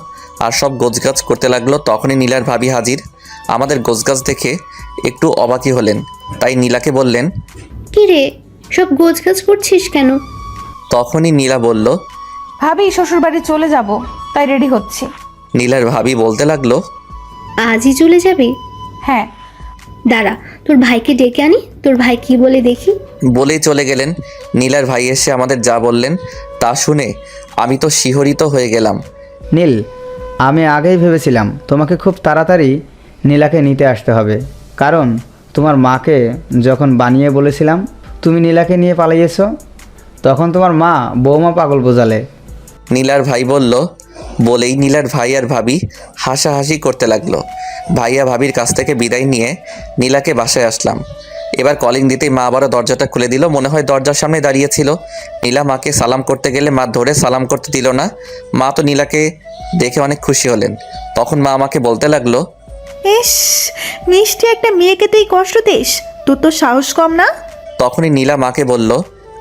আর সব গোছগাছ করতে লাগলো। তখনই নীলার ভাবি হাজির। আমাদের গোছগাছ দেখে একটু অবাকই হলেন, তাই নীলাকে বললেন। কি রে, সব গোছগাছ করছিস কেন? তখনই নীলা বলল। ভাবি শ্বশুরবাড়ি চলে যাব, তাই রেডি হচ্ছি। নীলার ভাবি বলতে লাগলো। আজই চলে যাবি? হ্যাঁ। দাঁড়া, তোর ভাইকে ডেকে আনি, তোর ভাই কি বলে দেখি। বলেই চলে গেলেন। নীলার ভাই এসে আমাদের যা বললেন তা শুনে আমি তো শিহরিত হয়ে গেলাম। নীল, আমি আগেই ভেবেছিলাম তোমাকে খুব তাড়াতাড়ি নীলাকে নিতে আসতে হবে, কারণ তোমার মাকে যখন বানিয়ে বলেছিলাম তুমি নীলাকে নিয়ে পালিয়েছো, তখন তোমার মা বৌমা পাগল বোঝালে। নীলার ভাই বলল। বলেই নীলার ভাই আর ভাবি হাসাহাসি করতে লাগলো। ভাইয়া ভাবির কাছ থেকে বিদায় নিয়ে নীলাকে বাসায় আসলাম। এবার কলিং দিতেই মা আবারও দরজাটা খুলে দিল। মনে হয় দরজার সামনে দাঁড়িয়েছিল। নীলা মাকে সালাম করতে গেলে মা ধরে সালাম করতে দিল না। মা তো নীলাকে দেখে অনেক খুশি হলেন। তখন মা আমাকে বলতে লাগলো। ইস, মিষ্টি একটা মেয়েকে তুই কষ্ট দিস, তোর তো সাহস কম না? তখনই নীলা মাকে বলল।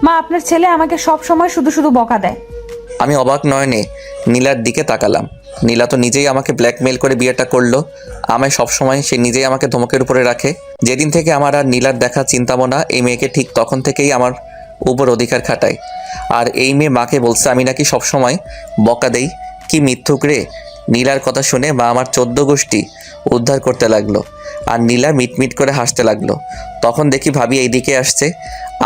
মা, আপনার ছেলে আমাকে সব সময় শুধু শুধু বকা দেয়। আমি অবাক নয়নে নীলার দিকে তাকালাম। নীলা তো নিজেই আমাকে ব্ল্যাকমেল করে বিয়েটা করলো। আমায় সবসময় সে নিজেই আমাকে ধমকের উপরে রাখে। যেদিন থেকে আমার আর নীলার দেখা চিন্তা ভাবনা এই মেয়েকে, ঠিক তখন থেকেই আমার উপর অধিকার খাটায়। আর এই মেয়ে মাকে বলছে আমি নাকি সবসময় বকা দেই। কি মিথ্যুক রে! নীলার কথা শুনে মা আমার 14 গোষ্ঠী উদ্ধার করতে লাগলো। আর নীলা মিটমিট করে হাসতে লাগলো। তখন দেখি ভাবি এইদিকে আসছে।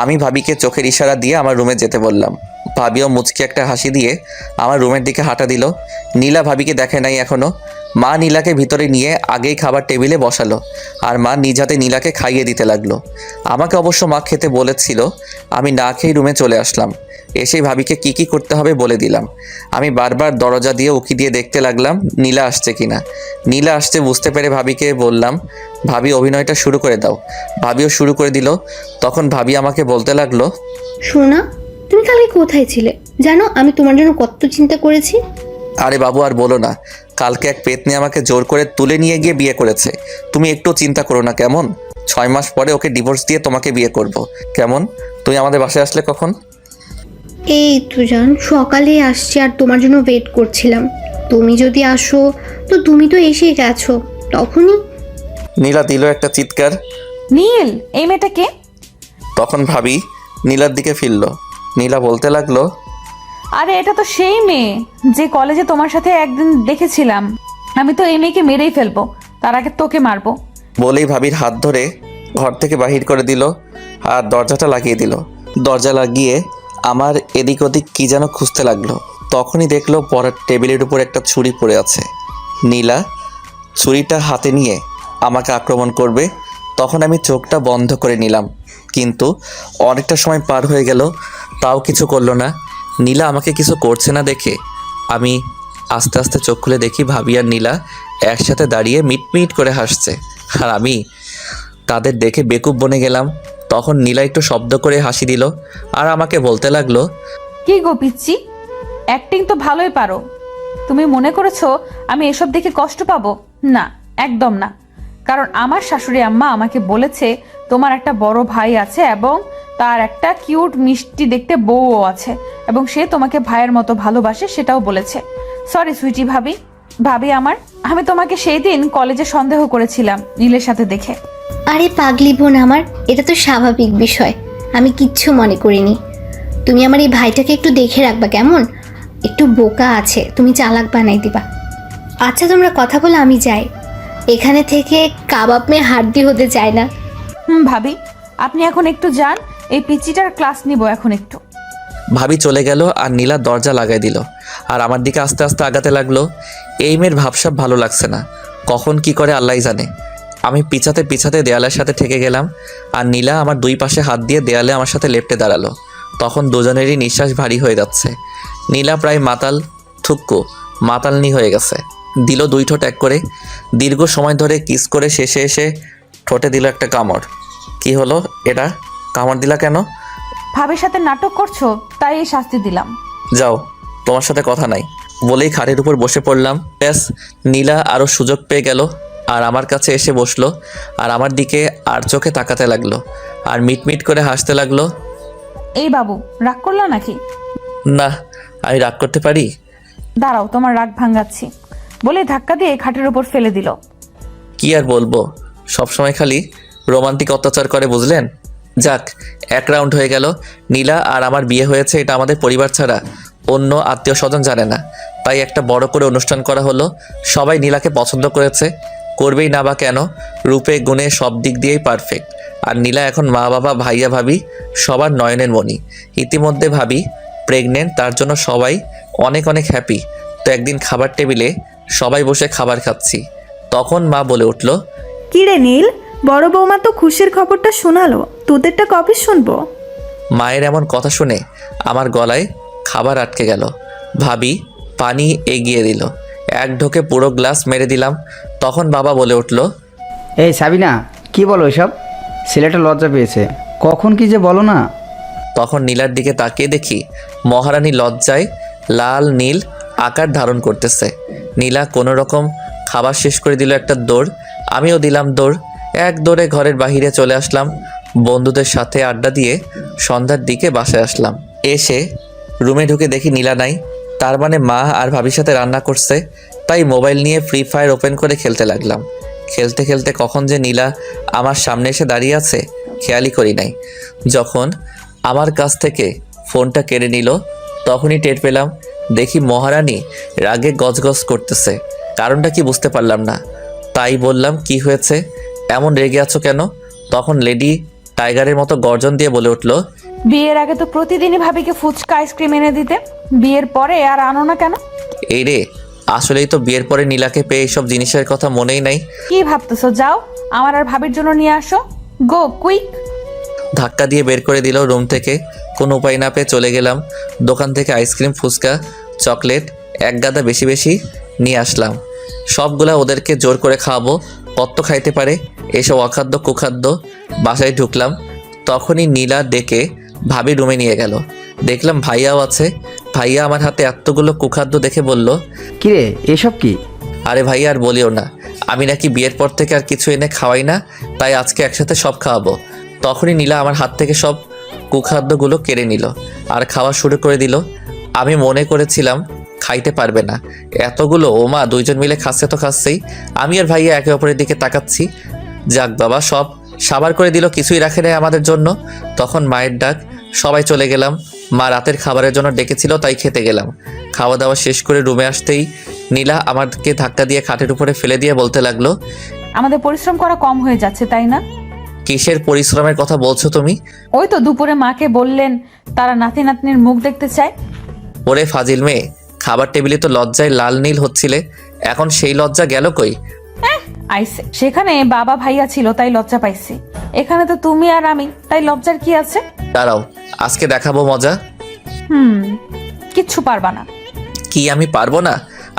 আমি ভাবিকে চোখের ইশারা দিয়ে আমার রুমে যেতে বললাম। ভাবিও মুচকি একটা হাসি দিয়ে আমার রুমের দিকে হাঁটা দিল। নীলা ভাবিকে দেখে নাই এখনো। মা নীলাকে ভিতরে নিয়ে আগেই খাবার টেবিলে বসালো আর মা নিজ হাতে নীলাকে খাইয়ে দিতে লাগলো। আমাকে অবশ্য মা খেতে বলেছিল। আমি না খেয়ে রুমে চলে আসলাম। এসেই ভাবিকে কি কি করতে হবে বলে দিলাম। আমি বারবার দরজা দিয়ে উকি দিয়ে দেখতে লাগলাম নীলা আসছে কিনা। নীলা আসছে বুঝতে পেরে ভাবিকে বললাম, ভাবি অভিনয়টা শুরু করে দাও। ভাবিও শুরু করে দিল। তখন ভাবি আমাকে বলতে লাগলো। সোনা, তুমি কালকে কোথায় ছিলে জানো? আমি তোমার জন্য কত চিন্তা করেছি। আরে বাবু আর বলো না, কালকে এক পেতনি আমাকে জোর করে তুলে নিয়ে গিয়ে বিয়ে করেছে। তুমি একটু চিন্তা করো না কেমন? 6 মাস পরে ওকে ডিভোর্স দিয়ে তোমাকে বিয়ে করব। কেমন? তুমি আমাদের বাসায় আসলে কখন? এই তো জান, সকালে আসছি আর তোমার জন্য ওয়েট করছিলাম। তুমি যদি আসো, তো তুমি তো এসেই গেছো তখনই। নীলা দিল একটা চিৎকার। নীল, এই মেয়েটা কে? তখন ভাবি নীলার দিকে ফিরল। নীলা বলতে লাগলো। আরে এটা তো সেই মেয়ে যে কলেজে তোমার সাথে একদিন দেখেছিলাম। আমি তো এই মেয়েকে মেরেই ফেলবো, তার আগে তোকে মারবো। বলেই ভাবির হাত ধরে ঘর থেকে বাহির করে দিল আর দরজাটা লাগিয়ে দিল। দরজা লাগিয়ে আমার এদিক ওদিক কী যেন খুঁজতে লাগলো। তখনই দেখলো পড়ার টেবিলের উপর একটা ছুরি পড়ে আছে। নীলা ছুরিটা হাতে নিয়ে আমাকে আক্রমণ করবে। তখন আমি চোখটা বন্ধ করে নিলাম, কিন্তু অনেকটা সময় পার হয়ে গেল, তাও কিছু করলো না। নীলা আমাকে কিছু করছে না দেখে আমি আস্তে আস্তে চোখ খুলে দেখি ভাবি আর নীলা একসাথে দাঁড়িয়ে মিটমিট করে হাসছে। আর আমি তাদের দেখে বেকুব বনে গেলাম। তখন নীলা একটু শব্দ করে হাসি দিল আর আমাকে বলতে লাগলো। কি গো পিচ্চি, অ্যাক্টিং তো ভালোই পারো। তুমি মনে করেছো আমি এসব দেখে কষ্ট পাবো? না, একদম না। কারণ আমার শাশুড়ি আম্মা আমাকে বলেছে তোমার একটা বড় ভাই আছে এবং তার একটা কিউট মিষ্টি দেখতে বউও আছে, এবং সে তোমাকে ভাইয়ের মতো ভালোবাসে, সেটাও বলেছে। সরি সুইটি ভাবি, ভাবি আমার, আমি তোমাকে সেই দিন কলেজে সন্দেহ করেছিলাম নীলের সাথে দেখে। আরে পাগলি বোন আমার, এটা তো স্বাভাবিক বিষয়। আমি কিচ্ছু মনে করিনি। তুমি আমার এই ভাইটাকে একটু দেখে রাখবা কেমন? একটু বোকা আছে, তুমি চালাক বানাই দিবা। আচ্ছা তোমরা কথা বলে আমি যাই, এখানে থেকে কাবাব মেয়ে হাড্ডি হতে চায় না। ভাবি আপনি এখন একটু যান, এই পিচ্চিটার ক্লাস নিব এখন একটু। ভাবি চলে গেল আর নীলা দরজা লাগাই দিল আর আমার দিকে আস্তে আস্তে আগাতে লাগলো। এই মেয়ের ভাবসাব ভালো লাগছে না, কখন কি করে আল্লাহই জানে। আমি পিছাতে পিছাতে দেয়ালের সাথে ঠেকে গেলাম আর নীলা আমার দুই পাশে হাত দিয়ে দেয়ালে আমার সাথে লেপ্টে দাঁড়ালো। তখন দুজনেরই নিঃশ্বাস ভারী হয়ে যাচ্ছে। নীলা প্রায় মাতালনি হয়ে গেছে। দিল 2 ঠোঁট এক করে, দীর্ঘ সময় ধরে কিস করে শেষে এসে ঠোঁটে দিল একটা কামড়। কি হলো এটা? কামড় দিলা কেন? ভাবির সাথে নাটক করছো তাই এই শাস্তি দিলাম। যাও, তোমার সাথে কথা নাই বলেই খাটের উপর বসে পড়লাম। ব্যাস, নীলা আরও সুযোগ পেয়ে গেল আর আমার কাছে এসে বসলো আর আমার দিকে আর চোখে তাকাতে লাগলো আর মিটমিট করে হাসতে লাগলো। এই বাবু, রাগ করলা নাকি? না, আমি রাগ করতে পারি? দাঁড়াও, তোমার রাগ ভাঙাচ্ছি বলে ধাক্কা দিয়ে খাটের উপর ফেলে দিল। কি আর বলবো, সবসময় খালি রোমান্টিক অত্যাচার করে, বুঝলেন? যাক, এক রাউন্ড হয়ে গেল। নীলা আর আমার বিয়ে হয়েছে, এটা আমাদের পরিবার ছাড়া অন্য আত্মীয় স্বজন জানে না। তাই একটা বড় করে অনুষ্ঠান করা হলো। সবাই নীলাকে পছন্দ করেছে, করবেই না বা কেন? রূপে গুণে সব দিক দিয়েই পারফেক্ট। আর নীলা এখন মা বাবা ভাইয়া ভাবি সবার নয়নের মণি। ইতিমধ্যে ভাবি প্রেগনেন্ট, তার জন্য সবাই অনেক অনেক হ্যাপি। তো একদিন খাবার টেবিলে সবাই বসে খাবার খাচ্ছি, তখন মা বলে উঠল, কি রে নীল, বড় বৌমা তো খুশির খবরটা শোনালো, তোদেরটা কবে শুনবো? মায়ের এমন কথা শুনে আমার গলায় খাবার আটকে গেল। ভাবি পানি এগিয়ে দিল, এক ঢোকে পুরো গ্লাস মেরে দিলাম। তখন বাবা বলে উঠল, এই সাবিনা, কি বলো এসব? ছেলেটা লজ্জা পেয়েছে, কখন কি যে বলো না। তখন নীলার দিকে তাকিয়ে দেখি মহারানী লজ্জায় লাল নীল আকার ধারণ করতেছে। নীলা কোনো রকম খাবার শেষ করে দিল একটা দৌড়, আমিও দিলাম দৌড়। এক দৌড়ে ঘরের বাহিরে চলে আসলাম। বন্ধুদের সাথে আড্ডা দিয়ে সন্ধ্যার দিকে বাসায় আসলাম। এসে রুমে ঢুকে দেখি নীলা নাই। তার মানে মা আর ভাবির সাথে রান্না করছে। তাই মোবাইল নিয়ে ফ্রি ফায়ার ওপেন করে খেলতে লাগলাম। খেলতে খেলতে কখন যে নীলা আমার সামনে এসে দাঁড়িয়ে আছে খেয়ালই করি নাই। যখন আমার কাছ থেকে ফোনটা কেড়ে নিল তখনই টের পেলাম, দেখি মহারানী রাগে গজগজ করতেছে। কারণটা কি বুঝতে পারলাম না, তাই বললাম, কি হয়েছে, এমন রেগে আছো কেন? তখন লেডি টাইগারের মতো গর্জন দিয়ে বলে উঠল, বিয়ের আগে তো প্রতিদিনই ভাবিকে ফুচকা আইসক্রিম এনে দিতে, বিয়ের পরে আর আনো না কেন? এই রে, আসলেই তো বিয়ের পরে নীলাকে পেয়ে এইসব জিনিসের কথা মনেই নাই। কি ভাবতেছো? যাও, আমার আর ভাবির জন্য নিয়ে আসো, গো কুইক। ধাক্কা দিয়ে বের করে দিল রুম থেকে। কোনো উপায় না পেয়ে চলে গেলাম দোকান থেকে আইসক্রিম, ফুচকা, চকলেট এক গাদা বেশি বেশি নিয়ে আসলাম। সবগুলা ওদেরকে জোর করে খাওয়াবো, কত খাইতে পারে এসব অখাদ্য কুখাদ্য। বাসায় ঢুকলাম, তখনই নীলা ডেকে ভাবি রুমে নিয়ে গেল। দেখলাম ভাইয়াও আছে। ভাইয়া আমার হাতে এতগুলো কুখাদ্য দেখে বলল, কিরে এসব কি? আরে ভাইয়া আর বলিও না, আমি নাকি বিয়ের পর থেকে আর কিছু এনে খাওয়াই না, তাই আজকে একসাথে সব খাওয়াবো। তখনই নীলা আমার হাত থেকে সব কুখাদ্যগুলো কেড়ে নিল আর খাওয়া শুরু করে দিল। আমি মনে করেছিলাম খাইতে পারবে না, এতগুলো ও মা, দুইজন মিলে খাচ্ছে তো খাচ্ছেই। আমি আর ভাইয়া একে অপরের দিকে তাকাচ্ছি। যাক বাবা, সব সাবার করে দিল, কিছুই রাখে নেই আমাদের জন্য। তখন মায়ের ডাক, সবাই চলে গেলাম। মা রাতের খাবারের জন্য ডেকেছিল, তাই খেতে গেলাম। খাওয়া দাওয়া শেষ করে রুমে আসতেই নীলা আমাকে ধাক্কা দিয়ে খাটের উপরে ফেলে দিয়ে বলতে লাগলো, আমাদের পরিশ্রম করা কম হয়ে যাচ্ছে, তাই না? কিসের পরিশ্রমের কথা বলছো তুমি? ওই তো দুপুরে মাকে বললেন তারা নাতি নাতনির মুখ দেখতে চায়। ওরে ফাজিল মেয়ে, খাবার টেবিলে তো লজ্জায় লাল নীল হচ্ছিলে, এখন সেই লজ্জা গেল কই? আইসে, সেখানে বাবা ভাইয়া ছিল তাই লজ্জা পাইছি, এখানে তো তুমি আর আমি, তাই লজ্জার কি আছে? দাঁড়াও, আজকে দেখাবো মজা। কিচ্ছু পারবা না। কি আমি পারবো না?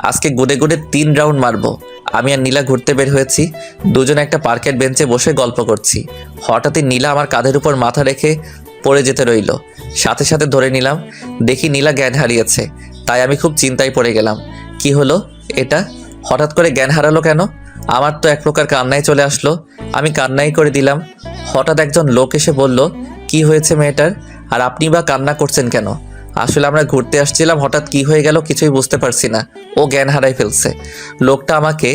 আজকে গুডে গুডে 3 রাউন্ড মারবো। আমি আর নীলা ঘুরতে বের হয়েছি, দুজনে একটা পার্কের বেঞ্চে বসে গল্প করছি। হঠাৎই নীলা আমার কাঁধের উপর মাথা রেখে পড়ে যেতে রইল। সাথে সাথে ধরে নিলাম, দেখি নীলা জ্ঞান হারিয়েছে। তাই আমি খুব চিন্তায় পড়ে গেলাম, কি হলো এটা, হঠাৎ করে জ্ঞান হারালো কেন? আমার তো এক প্রকার কান্নায় চলে আসলো। আমি কান্নাই করে দিলাম। হঠাৎ একজন লোক এসে বলল, কি হয়েছে মেয়েটার, আর আপনি বা কান্না করছেন কেন? আসলে আমরা ঘুরতে আসছিলাম, হঠাৎ কি হয়ে গেল কিছুই বুঝতে পারছি না, ও জ্ঞান হারাই ফেলছে। লোকটা আমাকে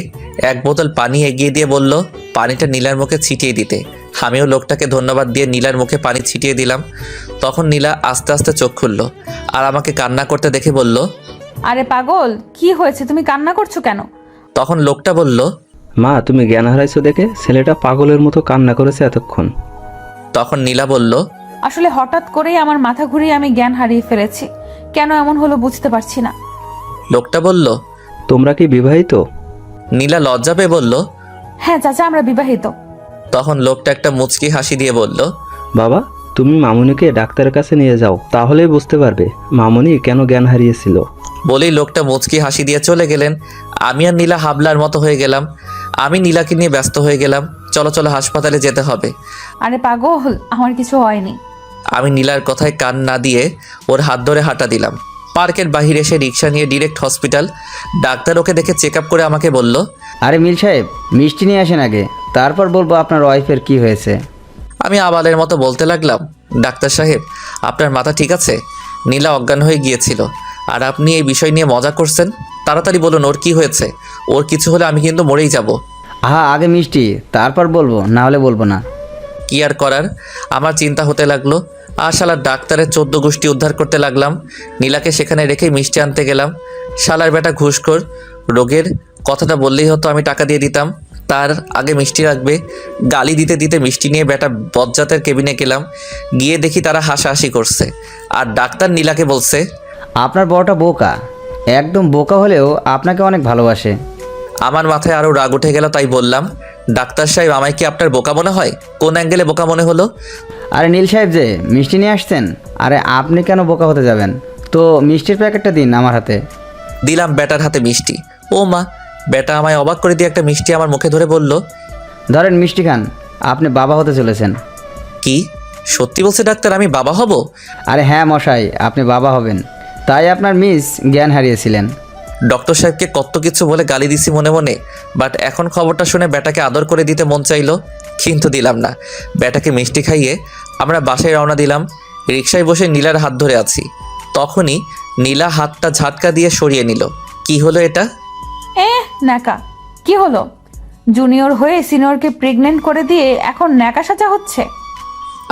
এক বোতল পানি এগিয়ে দিয়ে বলল পানিটা নীলার মুখে ছিটিয়ে দিতে। আমিও লোকটাকে ধন্যবাদ দিয়ে নীলার মুখে পানি ছিটিয়ে দিলাম। তখন নীলা আস্তে আস্তে চোখ খুলল আর আমাকে কান্না করতে দেখে বলল, আরে পাগল, কি হয়েছে, তুমি কান্না করছো কেন? তখন লোকটা বলল, মা, তুমি জ্ঞান হারাইছো দেখে ছেলেটা পাগলের মতো কান্না করেছে এতক্ষণ। তখন নীলা বলল, আসলে হঠাৎ করেই আমার মাথা ঘুরিয়ে আমি জ্ঞান হারিয়ে ফেলেছি, কেন এমন হলো বুঝতে পারছি না। লোকটা বলল, তোমরা কি বিবাহিত? নীলা লজ্জা পেয়ে বলল, হ্যাঁ চাচা, আমরা বিবাহিত। তখন লোকটা একটা মুচকি হাসি দিয়ে বলল, বাবা, তুমি মামুনিকে ডাক্তারের কাছে নিয়ে যাও, তাহলেই বুঝতে পারবে মামুনি কেন জ্ঞান হারিয়েছিল। বলেই লোকটা মুচকি হাসি দিয়ে চলে গেলেন। আমি আর নীলা হাবলার মতো হয়ে গেলাম। আমি নীলাকে নিয়ে ব্যস্ত হয়ে গেলাম, চলো চলো হাসপাতালে যেতে হবে। আরে পাগল, আমার কিছু হয়নি। আমি নীলার কথায় কান না দিয়ে ওর হাত ধরে হাঁটা দিলাম। পার্কের বাহিরে এসে রিক্সা নিয়ে ডিরেক্ট হসপিটাল। ডাক্তার ওকে দেখে চেক আপ করে আমাকে বলল, আরে মিল সাহেব, মিষ্টি নিয়ে আসেন আগে, তারপর বলবো আপনার ওয়াইফের কি হয়েছে। আমি আবালের মতো বলতে লাগলাম, ডাক্তার সাহেব আপনার মাথা ঠিক আছে? নীলা অজ্ঞান হয়ে গিয়েছিল আর আপনি এই বিষয় নিয়ে মজা করছেন। তাড়াতাড়ি বলুন ওর কি হয়েছে, ওর কিছু হলে আমি কিন্তু মরেই যাব। হ্যাঁ আগে মিষ্টি, তারপর বলবো, না হলে বলবো না। কি আর করার, আমার চিন্তা হতে লাগলো। আর শালার ডাক্তারের 14 গোষ্ঠী উদ্ধার করতে লাগলাম। নীলাকে সেখানে রেখে মিষ্টি আনতে গেলাম। শালার বেটা ঘুষখোর, রোগের কথাটা বললেই হতো আমি টাকা দিয়ে দিতাম, তার আগে মিষ্টি রাখবে। গালি দিতে দিতে মিষ্টি নিয়ে বেটা বজ্জাতের কেবিনে গেলাম। গিয়ে দেখি তারা হাসাহাসি করছে। আর ডাক্তার নীলাকে বলছে, আপনার বড়টা বোকা, একদম বোকা হলেও আপনাকে অনেক ভালোবাসে। আমার মাথায় আরও রাগ উঠে গেল। তাই বললাম, ডাক্তার সাহেব আমায় কি আপনার বোকা মনে হয়? কোন অ্যাঙ্গেলে বোকা মনে হলো? আরে নীল সাহেব যে মিষ্টি নিয়ে আসছেন, আরে আপনি কেন বোকা হতে যাবেন? তো মিষ্টির প্যাকেটটা দিন আমার হাতে। দিলাম বেটার হাতে মিষ্টি। ও মা, বেটা আমায় অবাক করে দিয়ে একটা মিষ্টি আমার মুখে ধরে বলল, ধরেন মিষ্টি খান, আপনি বাবা হতে চলেছেন। কি সত্যি বলছে ডাক্তার, আমি বাবা হব? আরে হ্যাঁ মশাই, আপনি বাবা হবেন। তাই আপনার মিস জ্ঞান হারিয়েছিলেন। ডক্টর সাহেবকে কত কিছু বলে গালি দিছি মনে মনে, বাট এখন খবরটা শুনে বেটাকে আদর করে দিতে মন চাইলো, কিন্তু দিলাম না। বেটাকে মিষ্টি খাইয়ে আমরা বাসায় রওনা দিলাম। রিকশায় বসে নীলার হাত ধরে আছি। তখনই নীলা হাতটা ঝাটকা দিয়ে সরিয়ে নিল। কি হলো এটা? ন্যাকা কি হলো? জুনিয়র হয়ে সিনিয়রকে প্রেগনেন্ট করে দিয়ে এখন ন্যাকা সাজা হচ্ছে?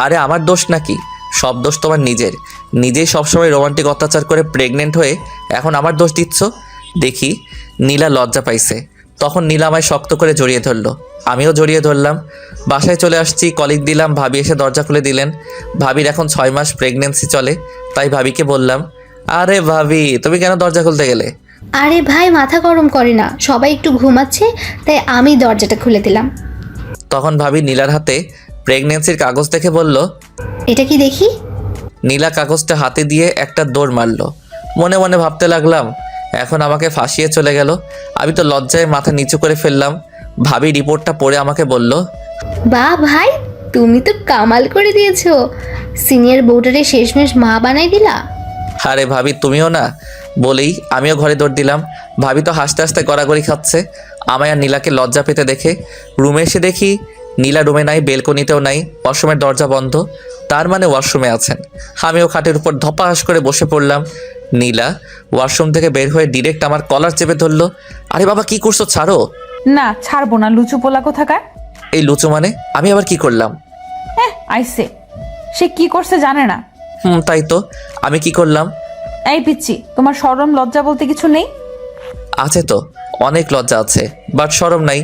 আরে আমার দোষ নাকি? সব দোষ তোমার নিজের। নিজেই সবসময় রোমান্টিক অত্যাচার করে প্রেগনেন্ট হয়ে এখন আমার দোষ দিচ্ছ। দেখি নীলা লজ্জা পাইছে। তখন নীলা আমায় শক্ত করে জড়িয়ে ধরলো, আমিও জড়িয়ে ধরলাম। বাসায় চলে আসছি, কলিং দিলাম, ভাবি এসে দরজা খুলে দিলেন। ভাবির এখন 6 মাস প্রেগনেন্সি চলে। তাই ভাবিকে বললাম, আরে ভাবি তুমি কেন দরজা খুলতে গেলে? আরে ভাই মাথা গরম করে না, সবাই একটু ঘুমাচ্ছে তাই আমি দরজাটা খুলে দিলাম। তখন ভাবি নীলার হাতে প্রেগনেন্সির কাগজ দেখে বলল। এটা কি দেখি? নীলা কাগজটা হাতে দিয়ে একটা দৌড় মারলো। মনে মনে ভাবতে লাগলাম, এখন আমাকে ফাঁসিয়ে চলে গেল। আমি তো লজ্জায় মাথা নিচু করে ফেললাম। ভাবি রিপোর্টটা পড়ে আমাকে বলল, বাহ ভাই, তুমি তো কামাল করে দিয়েছো, সিনিয়র বউটারে শেষমেশ মা বানাই দিলা। আরে ভাবি তুমিও না, বলেই আমিও ঘরে দৌড় দিলাম। ভাবি তো হাসতে হাসতে গড়াগড়ি খাচ্ছে। আমায় আর নীলাকে লজ্জা পেতে দেখে রুমে এসে দেখি নীলা রুমে নাই, বেলকনিতেও নাই, ওয়াশরুমের দরজা বন্ধ। তার মানে ওয়াশরুমে আছেন। আমিও খাটের উপর ধপাস করে বসে পড়লাম। নীলা ওয়াশরুম থেকে বের হয়ে ডিরেক্ট আমার কলার চেপে ধরলো। আরে বাবা কি করছো, ছাড়ো। না ছাড়বো না, লুচু পোলা কোথাকার। এই লুচু মানে? আমি আবার কি করলাম? আইসে, সে কি করছে জানে না। তাই তো, আমি কি করলাম? এই পিচ্ছি, তোমার শরম লজ্জা বলতে কিছু নেই? আছে তো, অনেক লজ্জা আছে, বাট শরম নাই।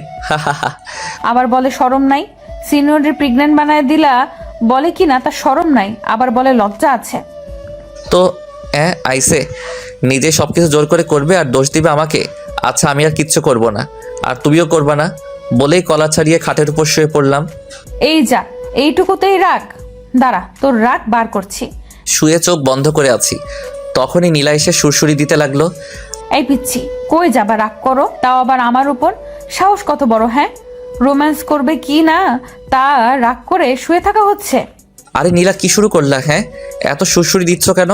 আবার বলে শরম নাই। সিনিয়রের প্রেগনেন্ট বানায় দিলা, বলে কি না তার শরম নাই, আবার বলে লজ্জা আছে। তো আইসে নিজে সব কিছু জোর করে করবে আর দোষ দিবে আমাকে। আচ্ছা আমি আর কিচ্ছু করব না, আর তুমিও করবা না, বলেই কলা ছাড়িয়ে খাটের উপর শুয়ে পড়লাম। এই যা, এইটুকুতেই রাগ? দাঁড়া, তোর রাগ বার করছি। শুয়ে চোখ বন্ধ করে আছি। তখনই নীলা এসে সুরসুরি দিতে লাগলো। এই পিচ্ছি, কই যাবা রাগ করো, তাও আবার আমার উপর? সাহস কত বড়, হ্যাঁ? রোম্যান্স করবে কি না তা রাগ করে শুয়ে থাকা হচ্ছে? আরে নীলা কি শুরু করলা? হ্যাঁ এত সুরসুরি দিচ্ছ কেন?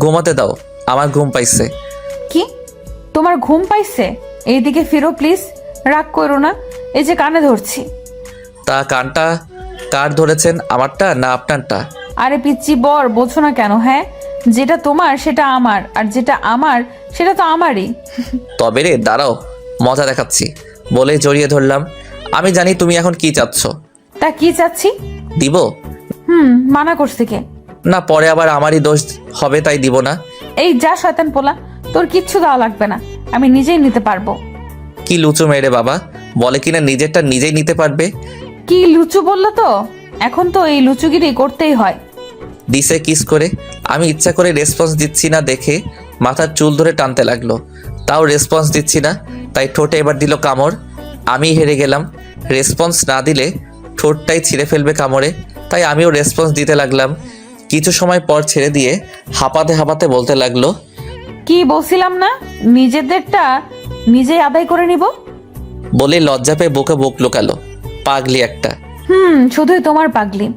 ঘুমাতে দাও, আমার ঘুম পাইছে। কি তোমার ঘুম পাইছে? এইদিকে ফিরো প্লিজ, রাগ করো না, এই যে কানে ধরছি। তা কানটা কার ধরেছেন, আমারটা না আপনারটা? আরে পিচ্ছি বর, বোঝো না কেন? হ্যাঁ, যেটা তোমার সেটা আমার, আর যেটা আমার সেটা তো আমারই। তবে রে দাঁড়াও, মজা দেখাচ্ছি, বলেই জড়িয়ে ধরলাম। আমি জানি তুমি এখন কি চাচ্ছ। তা কি চাচ্ছি? দিব? মানা করছে কে? না পরে আবার আমারই দোষ হবে, তাই দিব না। এই যা শয়তান পোলা, তোর কিচ্ছু দেওয়া লাগবে না, আমি নিজেই নিতে পারবো। কি লুচু মেরে বাবা, বলে কিনা নিজেরটা নিজেই নিতে পারবে। কি লুচু বললো তো? এখন তো এই লুচুগিরি করতেই হয়। দিছে কিস করে। আমি ইচ্ছা করে রেসপন্স দিচ্ছি না দেখে মাথার চুল ধরে টানতে লাগলো। তাও রেসপন্স দিচ্ছি না, তাই ঠোঁটে এবার দিল কামড়। আমি হেরে গেলাম। রেসপন্স না দিলে ঠোঁটটাই ছিঁড়ে ফেলবে কামড়ে, তাই আমিও রেসপন্স দিতে লাগলাম। কিছু সময় পর ছেড়ে দিয়ে হাঁপাতে হাঁপাতে বলতে লাগলো, কি বলছিলাম না, নিজেদেরটা নিজেই আদায় করে নিব। বলে লজ্জা পেয়ে বুকে বুক লুকালো। পাগলি একটা। শুধুই তোমার পাগলি।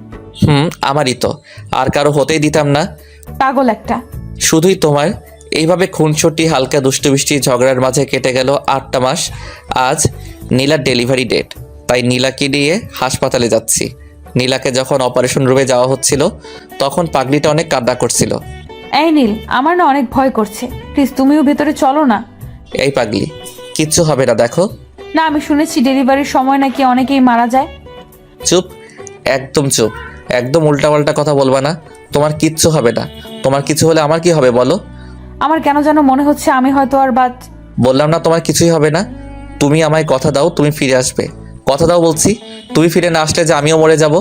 আমারই তো, আর কারো হতেই দিতাম না। পাগল একটা। শুধুই তোমার। এইভাবে খুনসুটি হালকা দুষ্টু বৃষ্টি ঝগড়ার মাঝে কেটে গেল 8টা মাস। আজ নীলার ডেলিভারি ডেট, তাই নীলাকে নিয়ে হাসপাতালে যাচ্ছি। নীলাকে যখন অপারেশন রুমে যাওয়া হচ্ছিল তখন পাগলিটা অনেক কান্না করছিল। এই নীল, আমার না অনেক ভয় করছে, প্লিজ তুমিও ভেতরে চলো না। এই পাগলি, কিচ্ছু হবে না, দেখো। না, আমি শুনেছি ডেলিভারির সময় নাকি অনেকেই মারা যায়। চুপ, একদম চুপ, একদম উল্টাপাল্টা কথা বলবা না। তোমার কিচ্ছু হবে না। তোমার কিছু হলে আমার কি হবে বলো? আমার কেন যেন মনে হচ্ছে আমি হয়তো আর বাদ। বললাম না তোমার কিছুই হবে না। তুমি আমায় কথা দাও তুমি ফিরে আসবে। কথা দাও বলছি। তুমি ফিরে না আসলে যে আমিও মরে যাব।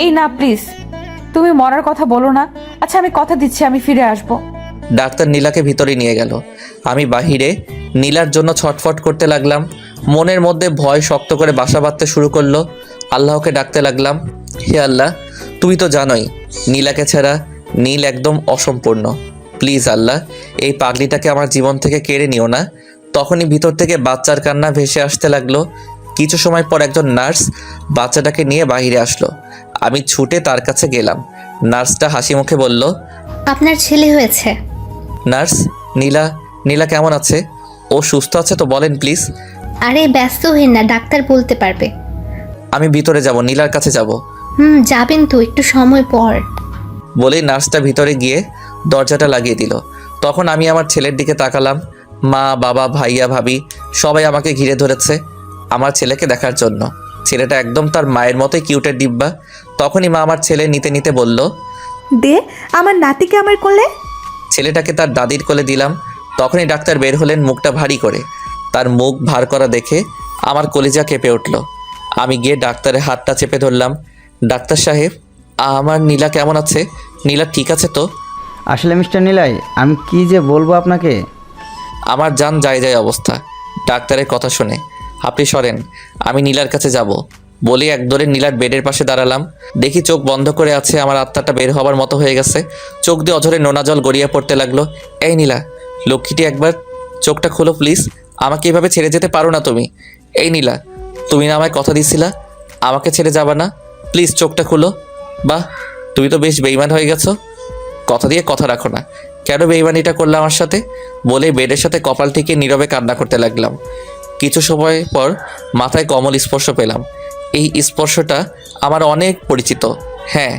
এই না প্লিজ, তুমি মরার কথা বলো না। আচ্ছা আমি কথা দিচ্ছি আমি ফিরে আসবো। ডাক্তার নীলাকে ভিতরে নিয়ে গেল। আমি বাহিরে নীলার জন্য ছটফট করতে লাগলাম। মনের মধ্যে ভয় শক্ত করে বাসা বাঁধতে শুরু করলো। আল্লাহকে ডাকতে লাগলাম, হে আল্লাহ, তুমি তো জানোই নীলাকে ছাড়া নীল একদম অসম্পূর্ণ। প্লিজ আল্লাহ, এই পাগলিটাকে আমার জীবন থেকে কেড়ে নিও না। তখনই ভিতর থেকে বাচ্চার কান্না ভেসে আসতে লাগলো। কিছু সময় পর একজন নার্স বাচ্চাটাকে নিয়ে বাইরে আসলো। আমি ছুটে তার কাছে গেলাম। নার্সটা হাসি মুখে বলল, আপনার ছেলে হয়েছে। নার্স, নীলা নীলা কেমন আছে? ও সুস্থ আছে তো বলেন প্লিজ। আরে ব্যস্ত হইন না, ডাক্তার বলতে পারবে। আমি ভিতরে যাব, নীলার কাছে যাব। যাবেন তো, একটু সময় পর। বলেই নার্সটা ভিতরে গিয়ে দরজাটা লাগিয়ে দিল। তখন আমি আমার ছেলের দিকে তাকালাম। মা, বাবা, ভাইয়া, ভাবি সবাই আমাকে ঘিরে ধরেছে আমার ছেলেকে দেখার জন্য। ছেলেটা একদম তার মায়ের মতোই কিউটের ডিব্বা। তখনই মা আমার ছেলে নিতে নিতে বলল, দে আমার নাতিকে আমার কোলে। ছেলেটাকে তার দাদির কোলে দিলাম। তখনই ডাক্তার বের হলেন মুখটা ভারী করে। তার মুখ ভার করা দেখে আমার কলিজা কেঁপে উঠল। আমি গিয়ে ডাক্তারের হাতটা চেপে ধরলাম। ডাক্তার সাহেব, আমার নীলা কেমন আছে? নীলা ঠিক আছে তো? আসলে মিস্টার নিলাই, আমি কি যে বলবো আপনাকে। আমার জান যায় যায় অবস্থা ডাক্তারের কথা শুনে। আপনি সরেন, আমি নীলার কাছে যাব। বলে একদরে নীলার বেডের পাশে দাঁড়ালাম। দেখি চোখ বন্ধ করে আছে। আমার আত্মাটা বের হবার মতো হয়ে গেছে। চোখ দিয়ে অঝরে নোনা জল গড়িয়ে পড়তে লাগলো। এই নীলা, লক্ষ্মীটি একবার চোখটা খোলো প্লিজ। আমাকে এভাবে ছেড়ে যেতে পারো না তুমি। এই নীলা, তুমি না আমায় কথা দিছিলা আমাকে ছেড়ে যাবা না? প্লিজ চোখটা খুলো। বাহ, তুমি তো বেশ বেইমান হয়ে গেছো। কথা দিয়ে কথা রাখো না। কেন বেইমানিটা করলে আমার সাথে? বলে বেডের সাথে কপাল ঠেকিয়ে নীরবে কান্না করতে লাগলাম। কিছু সময় পর মাথায় কমল স্পর্শ পেলাম। এই স্পর্শটা আমার অনেক পরিচিত। হ্যাঁ,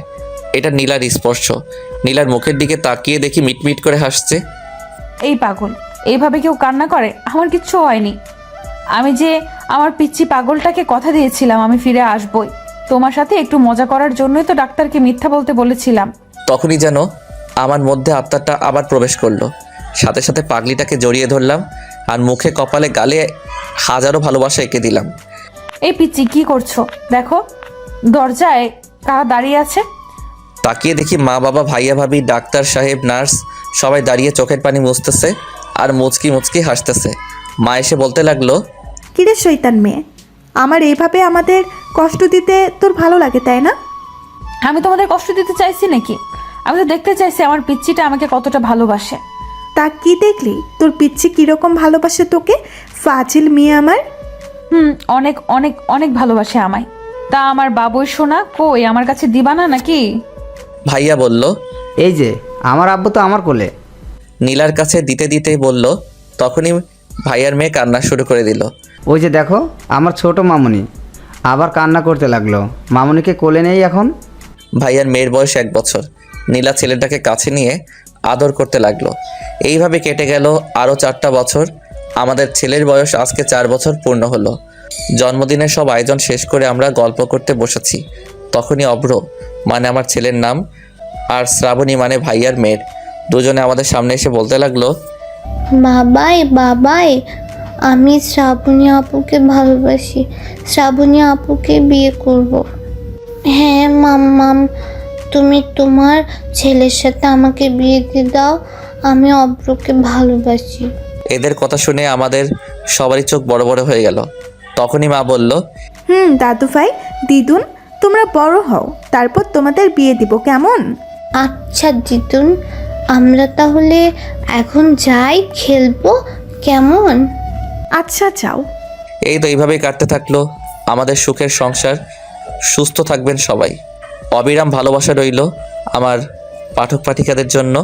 এটা নীলার স্পর্শ। নীলার মুখের দিকে তাকিয়ে দেখি মিটমিট করে হাসছে। এই পাগল, এইভাবে কেউ কান্না করে? আমার কিচ্ছু হয়নি। আমি যে আমার পিচ্চি পাগলটাকে কথা দিয়েছিলাম আমি ফিরে আসবই। তোমার সাথে একটু মজা করার জন্যই তো ডাক্তারকে মিথ্যা বলতে বলেছিলাম। তখনই যেন আমার মধ্যে আত্মাটা আবার প্রবেশ করলো। সাথে সাথে পাগলিটাকে জড়িয়ে ধরলাম আর মুখে কপালে গালে হাজারো ভালোবাসা এঁকে দিলাম। এই পিচ্চি কি করছো? দেখো দরজায় কারা দাঁড়িয়ে আছে। তাকিয়ে দেখি মা, বাবা, ভাইয়া, ভাবি, ডাক্তার সাহেব, নার্স সবাই দাঁড়িয়ে চোখের পানি মুছতেছে আর মুচকি মুচকি হাসতেছে। মা এসে বলতে লাগলো, কিরে শয়তান মেয়ে, আমার এইভাবে আমাদের কষ্ট দিতে তোর ভালো লাগে তাই না? আমি তোমাদের কষ্ট দিতে চাইছি নাকি? আমি তো দেখতে চাইছি আমার পিচ্চিটা আমাকে কতটা ভালোবাসে। তা কি দেখলি তোর পিচ্ছি কিরকম ভালোবাসে তোকে? ফাজিল মেয়ে আমার। অনেক অনেক অনেক ভালোবাসে আমায়। তা আমার বাবুই সোনা কই, আমার কাছে দিবা না নাকি? ভাইয়া বলল, এই যে আমার আব্বু তো আমার কোলে। নীলার কাছে দিতে দিতেই বলল। তখনই ভাইয়ার মেয়ে কান্না শুরু করে দিল। ওই যে দেখো আমার ছোট মামুনি আবার কান্না করতে লাগলো। মামুনিকে কোলে নেই এখন। ভাইয়ার মেয়ের বয়স 1 বছর। নীলা ছেলেটাকে কাছে নিয়ে আদর করতে লাগলো। এইভাবে কেটে গেল আরও 4টা বছর। আমাদের ছেলের বয়স আজকে 4 বছর পূর্ণ হলো। জন্মদিনের সব আয়োজন শেষ করে আমরা গল্প করতে বসেছি। তখনই অভ্র, মানে আমার ছেলের নাম, আর শ্রাবণী মানে ভাইয়ার মেয়ের, দুজনে আমাদের সামনে এসে বলতে লাগলো, বাবাই বাবাই, আমি শ্রাবণী আপুকে ভালোবাসি, শ্রাবণী আপুকে বিয়ে করব। হ্যাঁ মাম্মাম, তুমি তোমার ছেলের সাথে আমাকে বিয়ে দিয়ে দাও, আমি অব্রকে ভালোবাসি। এদের কথা শুনে আমাদের সবারই চোখ বড় বড় হয়ে গেল। তখনই মা বলল, দাদু ভাই দিদুন, তোমরা বড় হও, তারপর তোমাদের বিয়ে দিব কেমন? আচ্ছা দিদুন, আমরা তাহলে এখন যাই, খেলবো কেমন? আচ্ছা যাও। এই তো এইভাবেই কাটতে থাকলো আমাদের সুখের সংসার। সুস্থ থাকবেন সবাই। অবিরাম ভালোবাসা রইল আমার পাঠক পাঠিকাদের জন্য।